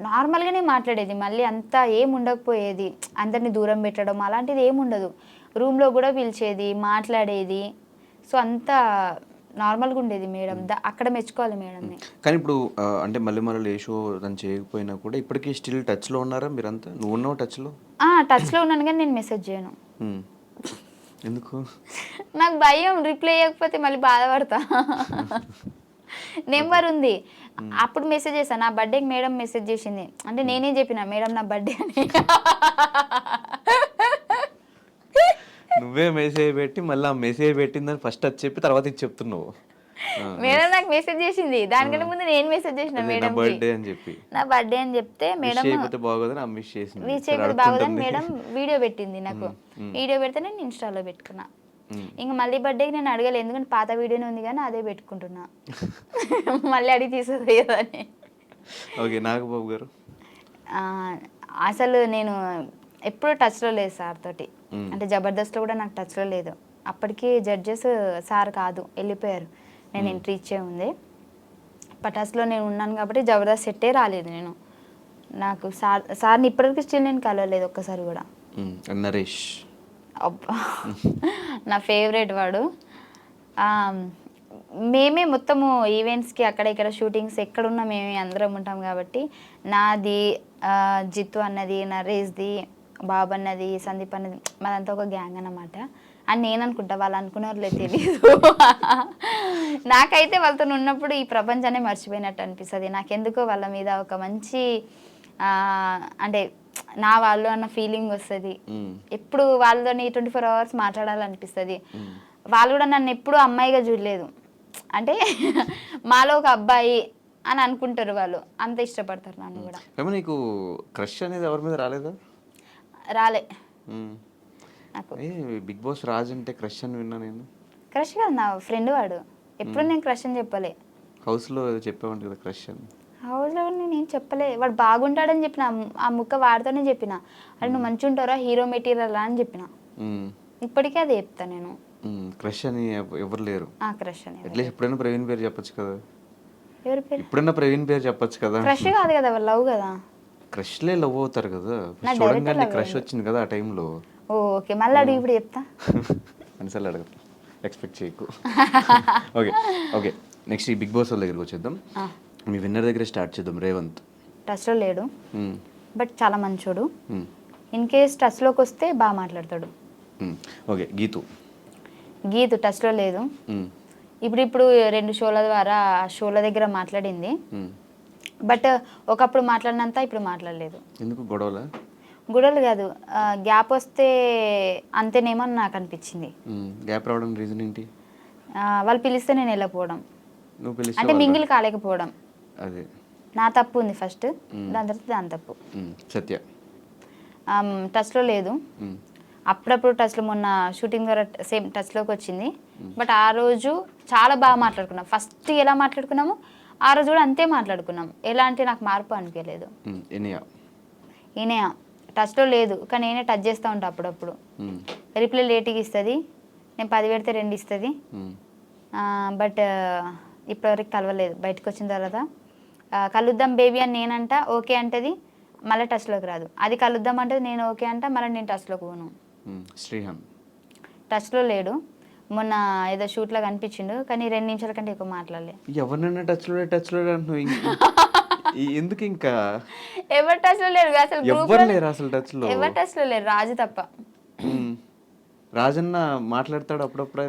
నార్మల్గానే మాట్లాడేది, మళ్ళీ అంతా ఏం ఉండకపోయేది, అందరినీ దూరం పెట్టడం అలాంటిది ఏముండదు. రూమ్లో కూడా పిలిచేది, మాట్లాడేది. సో అంతా నార్మల్గా ఉండేది మేడం, అక్కడ మెచ్చుకోవాలి మేడంని. కానీ ఇప్పుడు అంటే మళ్ళీ ఏ షో తను చేయకపోయినా కూడా ఇప్పటికీ స్టిల్ టచ్లో ఉన్నారా మీరంతా? నువ్వు ఉన్నావు టచ్లో? టచ్లో ఉన్నాను కానీ నేను మెసేజ్ చేయను. ఎందుకు? నాకు భయం రిప్లై ఇవ్వకపోతే మళ్ళీ బాధపడతా. నెంబర్ ఉంది, అప్పుడు మెసేజ్ చేశాను. నా బర్త్డేకి మేడం మెసేజ్ చేసింది, అంటే నేనే చెప్పిన మేడం నా బర్త్డే అని. నువ్వే మెసేజ్ పెట్టి మళ్ళీ ఆ మెసేజ్ పెట్టిందని ఫస్ట్ అది చెప్పి తర్వాత ఇది చెప్తున్నావు. మేడం నాకు మెసేజ్ చేసింది, దానికంటే ముందు నేను మెసేజ్ చేసిన మేడం బర్త్డే అని చెప్పి, నా బర్త్డే అని చెప్తే మేడం బాగోదని ఆ మిస్ చేసింది. విష్ చేయకపోతే బాగోదని మేడం వీడియో పెట్టింది నాకు. వీడియో పెడితే నేను ఇన్స్టాలో పెట్టుకున్నా. ఇంకా మళ్ళీ బర్త్డేకి నేను అడగలేదు, ఎందుకంటే పాత వీడియోనే ఉంది కానీ అదే పెట్టుకుంటున్నా. మళ్ళీ అడిగి తీసేది అని. ఓకే, నాగబాబు గారు అసలు నేను ఎప్పుడు టచ్లో లేదు సార్ తోటి, అంటే జబర్దస్త్లో కూడా నాకు టచ్లో లేదు. అప్పటికి జడ్జెస్ సార్ కాదు, వెళ్ళిపోయారు. నేను ఎంట్రీ ఇచ్చే ఉంది. పటాస్లో నేను ఉన్నాను కాబట్టి జబర్దస్త్ సెట్టే రాలేదు నేను. నాకు సార్ని ఇప్పటివరకు స్టిల్ నేను కలవలేదు ఒక్కసారి కూడా. నరేష్ అబ్బా, నా ఫేవరెట్ వాడు. మేమే మొత్తము ఈవెంట్స్కి అక్కడ ఇక్కడ షూటింగ్స్ ఎక్కడున్నా మేమే అందరం ఉంటాం కాబట్టి నాది, జిత్తు అన్నది, నరేష్ది, బాబు అన్నది, సందీప్ అన్నది, మాదంతా ఒక గ్యాంగ్ అన్నమాట అని నేను అనుకుంటా. వాళ్ళు అనుకునేవాళ్ళే తెలియదు. నాకైతే వాళ్ళతో ఉన్నప్పుడు ఈ ప్రపంచాన్ని మర్చిపోయినట్టు అనిపిస్తుంది. నాకెందుకో వాళ్ళ మీద ఒక మంచి అంటే నా వాళ్ళు అన్న ఫీలింగ్ వస్తుంది. ఎప్పుడు వాళ్ళతోని 24 hours మాట్లాడాలనిపిస్తుంది. వాళ్ళు కూడా నన్ను ఎప్పుడు అమ్మాయిగా చూడలేదు, అంటే మాలో ఒక అబ్బాయి అని అనుకుంటారు వాళ్ళు, అంత ఇష్టపడతారు నన్ను కూడా. నీకు క్రష్ అనేది ఎవరి మీద రాలేదా? రాలే నాకు. బిగ్ బాస్ రాజ్ అంటే క్రష్ అని విన్నా నేను. క్రష్ కాదు, నా ఫ్రెండ్ వాడు. ఎప్పుడు నేను క్రష్ అని చెప్పలే. హౌస్లో చెప్పావంట కదా క్రష్ అని. హౌస్లో నేను చెప్పలే. వాడు బాగుంటాడని చెప్పిన, ఆ ముక్క వాడితోనే చెప్పిన. అది నువ్వు మంచిగా ఉంటారా, హీరో మెటీరియల్ అని చెప్పిన. ఇప్పటికీ అది చెప్తా నేను. క్రష్ అని ఎవరు లేరు. క్రష్ అని అట్లీస్ట్ ఎప్పుడైనా ప్రవీణ్ పేరు చెప్పొచ్చు కదా. ఎవరి పేరు? ఎప్పుడైనా ప్రవీణ్ పేరు చెప్పొచ్చు కదా. క్రష్ కాదు కదా, లవ్ కదా. క్రష్లే లవ్ అవుతారు కదా. చూడంగానే క్రష్ వచ్చింది కదా ఆ టైంలో. ఓకే, మళ్ళీ అడుగు, ఇప్పుడు చెప్తా. అనిసార్లు అడగదు, ఎక్స్పెక్ట్ చేయకు. ఓకే ఓకే, నెక్స్ట్ ఈ బిగ్ బాస్ వాళ్ళ దగ్గరికి వచ్చేద్దాం. మీ విన్నర్ దగ్గర స్టార్ట్ చేద్దాం. రేవంత్ టచ్లో లేడు, బట్ చాలా మంచోడు. ఇన్ కేస్ టచ్లోకి వస్తే బాగా మాట్లాడతాడు. ఓకే, గీతు టచ్లో లేదు. ఇప్పుడు 2 షోల ద్వారా షోల దగ్గర మాట్లాడింది, బట్ ఒకప్పుడు మాట్లాడినంత ఇప్పుడు మాట్లాడలేదు. ఎందుకు? గొడవలు కాదు, గ్యాప్ వస్తే అంతేనేమో అని నాకు అనిపించింది. గ్యాప్ రావడం రీజన్ ఏంటి? వాళ్ళు పిలిస్తే నేను వెళ్ళకపోవడం, అంటే మింగిల్ కాలేకపోవడం. అదే నా తప్పు ఉంది ఫస్ట్, దాని తర్వాత దాని తప్పు. సత్య టచ్లో లేదు. అప్పుడప్పుడు టచ్లో, మొన్న షూటింగ్ ద్వారా సేమ్ టచ్లోకి వచ్చింది. బట్ ఆ రోజు చాలా బాగా మాట్లాడుకున్నాం. ఫస్ట్ ఎలా మాట్లాడుకున్నాము ఆ రోజు కూడా అంతే మాట్లాడుకున్నాం. ఎలా అంటే నాకు మార్పు అనిపించలేదు. ఈయన టచ్లో లేదు, కానీ నేనే టచ్ చేస్తూ ఉంటాను అప్పుడప్పుడు. రిప్లై లేట్గా ఇస్తుంది, నేను 10 పెడితే 2 ఇస్తుంది. బట్ ఇప్పటివరకు కలవలేదు. బయటకు వచ్చిన తర్వాత కలుద్దాం బేబీ అని నేనంట, ఓకే అంటది, మళ్ళీ టచ్లోకి రాదు. అది కలుద్దాం అంటే నేను ఓకే అంట, మళ్ళీ నేను టచ్లోకి పోను. శ్రీహాన్ టచ్లో లేడు. మొన్న ఏదో షూట్లో కనిపించిండు, కానీ 2 నిమిషాల కంటే ఎక్కువ మాట్లాడలే. ఎవరినైనా టచ్లో ఎందుకు? ఇంకా ఎవరు టచ్లో లేరు అసలు, ఎవరు లేరు అసలు టచ్లో. ఎవరు టచ్లో లేరు, రాజు తప్ప. రాజన్న మాట్లాడతాడు అప్పుడప్పుడు,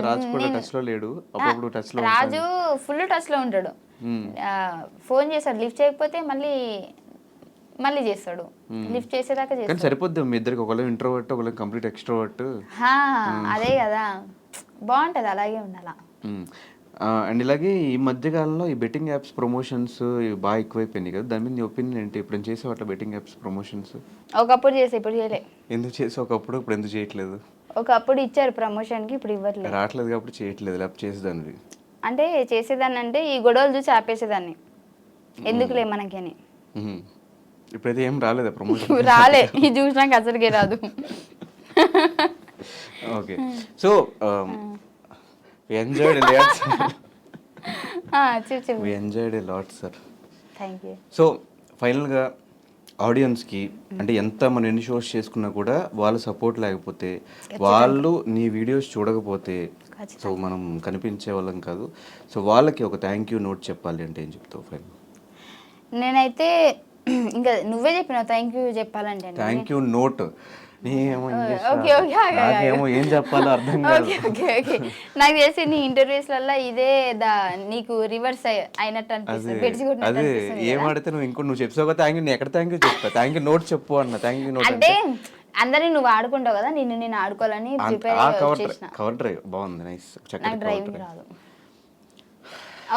రాజు కూడా టచ్లో లేడు. అప్పుడప్పుడు టచ్లో. రాజు ఫుల్ టచ్లో ఉంటాడు. ఫోన్ చేస్తాడు, లిఫ్ట్ చేయకపోతే మళ్ళీ చేస్తాడు. లిఫ్ట్ చేసేదాకా చేస్తాడు. సరిపోద్ది మీ ఇద్దరికి, ఒకళ్ళు ఇంట్రోవర్ట్, ఒకళ్ళు కంప్లీట్ ఎక్స్ట్రోవర్ట్. అదే కదా, బాగుంటది, అలాగే ఉండాల. అండ్ ఇలాగే ఈ మధ్యకాలంలో ఈ బెట్టింగ్ యాప్స్ ప్రమోషన్స్ బాగా ఎక్కువైపోయినాయి కదా, దాని మీద నీ ఒపీనియన్ ఏంటి? ఇప్పుడు చేసావు అట్లా బెట్టింగ్ యాప్స్ ప్రమోషన్స్? ఒకప్పుడు చేసా, ఇప్పుడు చేయలే. ఎందుకు చేసావు ఒకప్పుడు, ఇప్పుడు ఎందుకు చేయట్లేదు? ఒకప్పుడు ఇచ్చారు ప్రమోషన్కి, ఇప్పుడు ఇవ్వట్లేదు. రావట్లేదు కాబట్టి చేయట్లేదు, లేకపోతే చేసేదాన్ని. అంటే చేసేదాన్ని అంటే ఈ గొడవలు చూసి ఆపేసేదాన్ని, ఎందుకులే మనకి అని. ఇప్పుడైతే ఏం రాలేదా ప్రమోషన్? రాలే, ఇది చూసినాక అసలుకే రాదు. Okay, so we enjoyed a lot, sir. We enjoyed a lot, sir. Thank you. So ఫైనల్గా ఆడియన్స్కి, అంటే ఎంత మనం ఎన్ని షోస్ చేసుకున్నా కూడా వాళ్ళ సపోర్ట్ లేకపోతే, వాళ్ళు నీ వీడియోస్ చూడకపోతే, సో మనం కనిపించే వాళ్ళం కాదు. సో వాళ్ళకి ఒక థ్యాంక్ యూ నోట్ చెప్పాలి అంటే ఏం చెప్తావు ఫైనల్? నేనైతే ఇంకా నువ్వే చెప్పినావు థ్యాంక్ యూ చెప్పాలంటే. థ్యాంక్ యూ నోట్ నేనేమో ఇంగ్లీష్ ఓకే ఓకే నాకేమో ఏం చెప్పాలో అర్థం కాదు. ఓకే ఓకే ఓకే నాకు తెలిసి నీ ఇంటర్వ్యూస్లలో ఇదే నీకు రివర్స్ అయినట్టు అనిపిస్తుంది, బెడ్స్ కొట్టినట్టు అదే అనిపిస్తుంది ఏం కదా. ఆడితే నువ్వు చెప్పావు థ్యాంక్ యూ, నేను ఎక్కడ థ్యాంక్ యూ చెప్తా, థ్యాంక్ యూ నోట్ చెప్పు అన్న, థ్యాంక్ యూ నోట్ అంటే అందరినీ నువ్వు ఆడుకుంటావు కదా, నేను ఆడుకోవాలని ప్రిపేర్ చేసిన. కవర్ డ్రైవ్ బాగుంది, నైస్. నాకు డ్రైవింగ్ రాదు.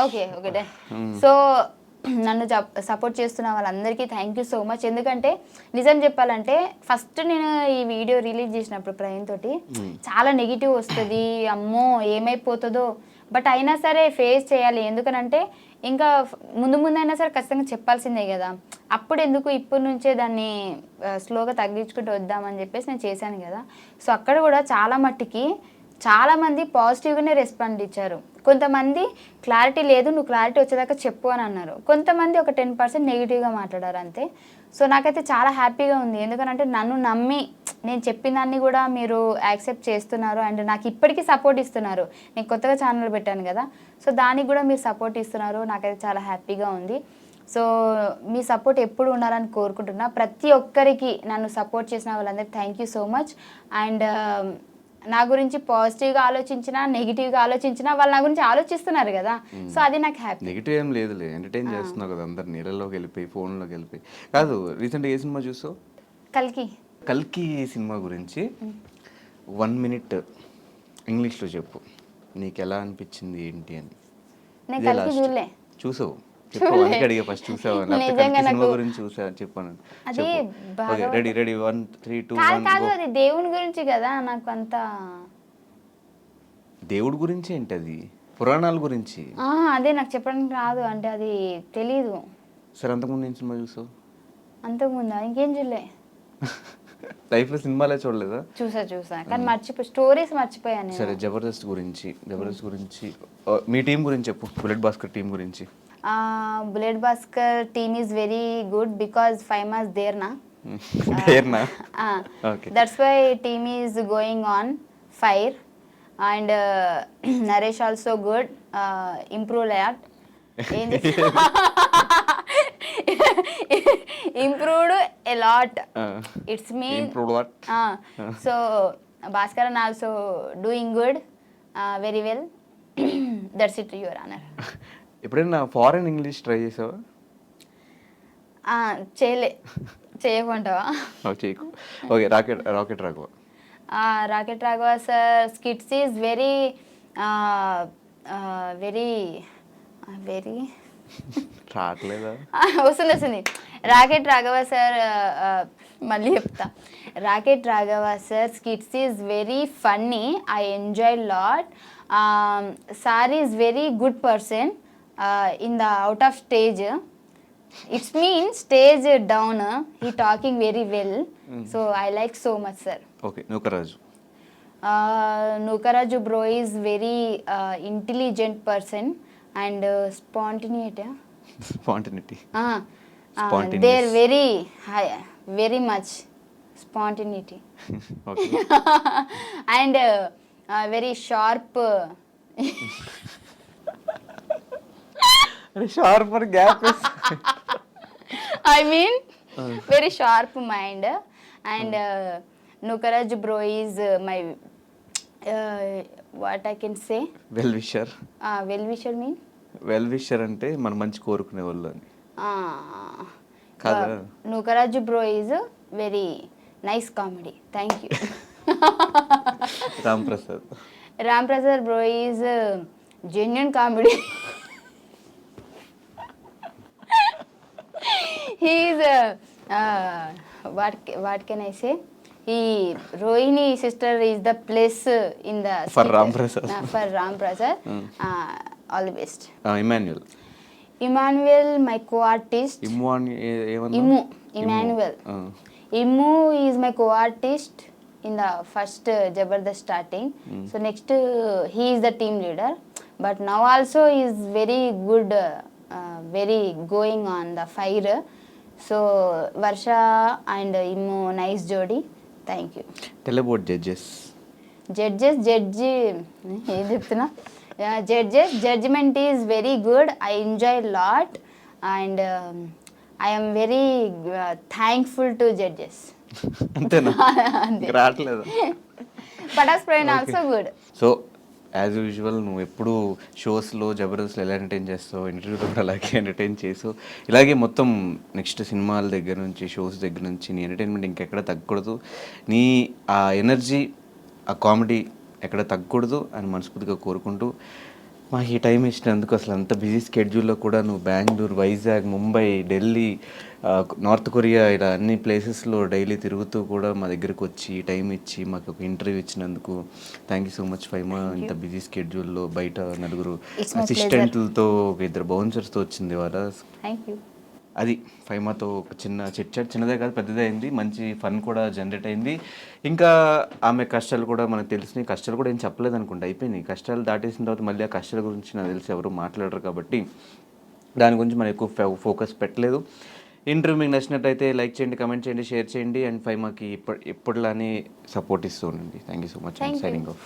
ఓకే ఓకే సో నన్ను సపోర్ట్ చేస్తున్న వాళ్ళందరికీ థ్యాంక్ యూ సో మచ్. ఎందుకంటే నిజం చెప్పాలంటే ఫస్ట్ నేను ఈ వీడియో రిలీజ్ చేసినప్పుడు ప్రవీణ్ తోటి చాలా నెగిటివ్ వస్తుంది, అమ్మో ఏమైపోతుందో, బట్ అయినా సరే ఫేస్ చేయాలి. ఎందుకనంటే ఇంకా ముందైనా సరే ఖచ్చితంగా చెప్పాల్సిందే కదా, అప్పుడు ఎందుకు ఇప్పటి నుంచే దాన్ని స్లోగా తగ్గించుకుంటూ వద్దామని చెప్పేసి నేను చేశాను కదా. సో అక్కడ కూడా చాలా మట్టికి చాలామంది పాజిటివ్గానే రెస్పాండ్ ఇచ్చారు. కొంతమంది క్లారిటీ లేదు, నువ్వు క్లారిటీ వచ్చేదాకా చెప్పు అని అన్నారు. కొంతమంది ఒక 10% నెగిటివ్గా మాట్లాడారు అంతే. సో నాకైతే చాలా హ్యాపీగా ఉంది, ఎందుకంటే నన్ను నమ్మి నేను చెప్పిన దాన్ని కూడా మీరు యాక్సెప్ట్ చేస్తున్నారు అండ్ నాకు ఇప్పటికీ సపోర్ట్ ఇస్తున్నారు. నేను కొత్తగా ఛానల్ పెట్టాను కదా, సో దానికి కూడా మీరు సపోర్ట్ ఇస్తున్నారు, నాకైతే చాలా హ్యాపీగా ఉంది. సో మీ సపోర్ట్ ఎప్పుడు ఉండాలని కోరుకుంటున్నా. ప్రతి ఒక్కరికి నన్ను సపోర్ట్ చేసిన వాళ్ళందరికీ thank you so much. And నా గురించి పాజిటివ్గా ఆలోచించినా నెగిటివ్గా ఆలోచించినా వాళ్ళు నా గురించి ఆలోచిస్తున్నారు కదా, సో అది నాకు హ్యాపీ. నెగిటివ్ ఏం లేదులే, ఎంటర్టైన్ చేస్తున్నావు కదా అందరు, నీళ్ళలోకి వెళ్ళిపోయి ఫోన్లోకి వెళ్ళిపోయి. కాదు, రీసెంట్గా ఏ సినిమా చూసావు? కల్కి సినిమా గురించి 1 minute ఇంగ్లీష్లో చెప్పు, నీకు ఎలా అనిపించింది ఏంటి అని. నేను కల్కి చూడలే. చూసావు? చెప్పు, అందుకే అడిగా ఫస్ట్ చూసావు సినిమా గురించి చూసా చెప్పాను. రెడీ 1 3 2 1. అది దేవుని గురించి కదా, నాకు అంత దేవుడి గురించి ఏంటి, అది పురాణాల గురించి. అదే నాకు చెప్పడానికి రాదు, అంటే అది తెలీదు. సరే, అంతకుముందు ఏం సినిమా చూసావు? అంతకుముందా ఇంకేం చూడలే. లైఫ్లో సినిమాలే చూడలేదా? చూసా కానీ స్టోరీస్ మర్చిపోయాను. సరే, జబర్దస్త్ గురించి మీ టీం గురించి చెప్పు, బుల్లెట్ భాస్కర్ టీం గురించి. Bullet Bhaskar team is very good because 5 months there na. Okay. That's why team is going on fire and Naresh also good, improve a lot. Improved a lot. It's mean improved what? So Bhaskaran also doing good, very well. That's it, your honor. ఎప్పుడైనా foreign English try చేసావా? చేయకుంటావా? చేయకు. Okay, rocket Raghava. Rocket Raghava sir skits is very very very రావట్లేదా? వస్తుంది. Rocket Raghava sir, మళ్ళీ చెప్తా. Rocket Raghava sir skits is very funny, I enjoy lot. Sir is very good person in the out of stage. It's mean stage down, he talking very well. So I like so much, sir. Okay, Nukaraju bro is very intelligent person and spontaneity. They're very high, very much spontaneity. Okay. And very sharp. Sharper gap is I mean very sharp mind. And Nukaraj bro is my what I can say, well wisher. Well wisher mean well wisher అంటే మన మంచి కోరుకునే వాళ్ళు అని కదా. Nukaraj bro is very nice comedy. Thank you. Ram Prasad bro is genuine comedy. He is what can I say? Rohini sister is the place in the for Ram Prasad. For Ram Prasad. All the best. Emmanuel, my co-artist. Emmanuel. Immu is my co-artist in the first Jabardast starting. So next he is the team leader, but now also is very good, very going on the fire. So Varsha and Immu nice jodi. Thank you. Tell about judges. Judgment is very good. I enjoy a lot and I am very thankful to judges. అంతేనా? అంతే. రావట్లేదు. Pataas Praveen also good. So as usual నువ్వు ఎప్పుడు షోస్లో జబర్దస్త్లో ఎలా entertain చేస్తావు, ఇంటర్వ్యూలో కూడా అలాగే ఎంటర్టైన్ చేసావు. ఇలాగే మొత్తం నెక్స్ట్ సినిమాల దగ్గర నుంచి షోస్ దగ్గర నుంచి నీ ఎంటర్టైన్మెంట్ ఇంకెక్కడ తగ్గకూడదు. నీ ఆ ఎనర్జీ, ఆ కామెడీ ఎక్కడ తగ్గకూడదు అని మనస్ఫూర్తిగా కోరుకుంటూ, మాకు ఈ టైం ఇచ్చినందుకు, అసలు అంత బిజీ స్కెడ్యూల్లో కూడా నువ్వు బెంగళూరు, వైజాగ్, ముంబై, ఢిల్లీ, నార్త్ కొరియా ఇలా అన్ని ప్లేసెస్లో డైలీ తిరుగుతూ కూడా మా దగ్గరకు వచ్చి టైం ఇచ్చి మాకు ఒక ఇంటర్వ్యూ ఇచ్చినందుకు thank you so much Faima. ఇంత బిజీ స్కెడ్యూల్లో బయట నలుగురు అసిస్టెంట్లతో, ఒక ఇద్దరు బౌన్సర్స్తో వచ్చింది ఇవాళ. Thank you. అది ఫైమాతో ఒక చిన్న చిట్ చాట్, చిన్నదే కాదు పెద్దదే అయింది, మంచి ఫన్ కూడా జనరేట్ అయింది. ఇంకా ఆమె కష్టాలు కూడా మనకు తెలిసినాయి. కష్టాలు కూడా ఏం చెప్పలేదు అనుకుంటా, అయిపోయినాయి. కష్టాలు దాటేసిన తర్వాత మళ్ళీ ఆ కష్టాల గురించి నాకు తెలిసి ఎవరు మాట్లాడరు కాబట్టి దాని గురించి మనం ఎక్కువ ఫోకస్ పెట్టలేదు. ఇంటర్వ్యూ మీకు నచ్చినట్టయితే లైక్ చేయండి, కమెంట్ చేయండి, షేర్ చేయండి. అండ్ ఫైమాకి ఎప్పటిలానే సపోర్ట్ ఇస్తూ ఉండండి. Thank you so much. Signing off.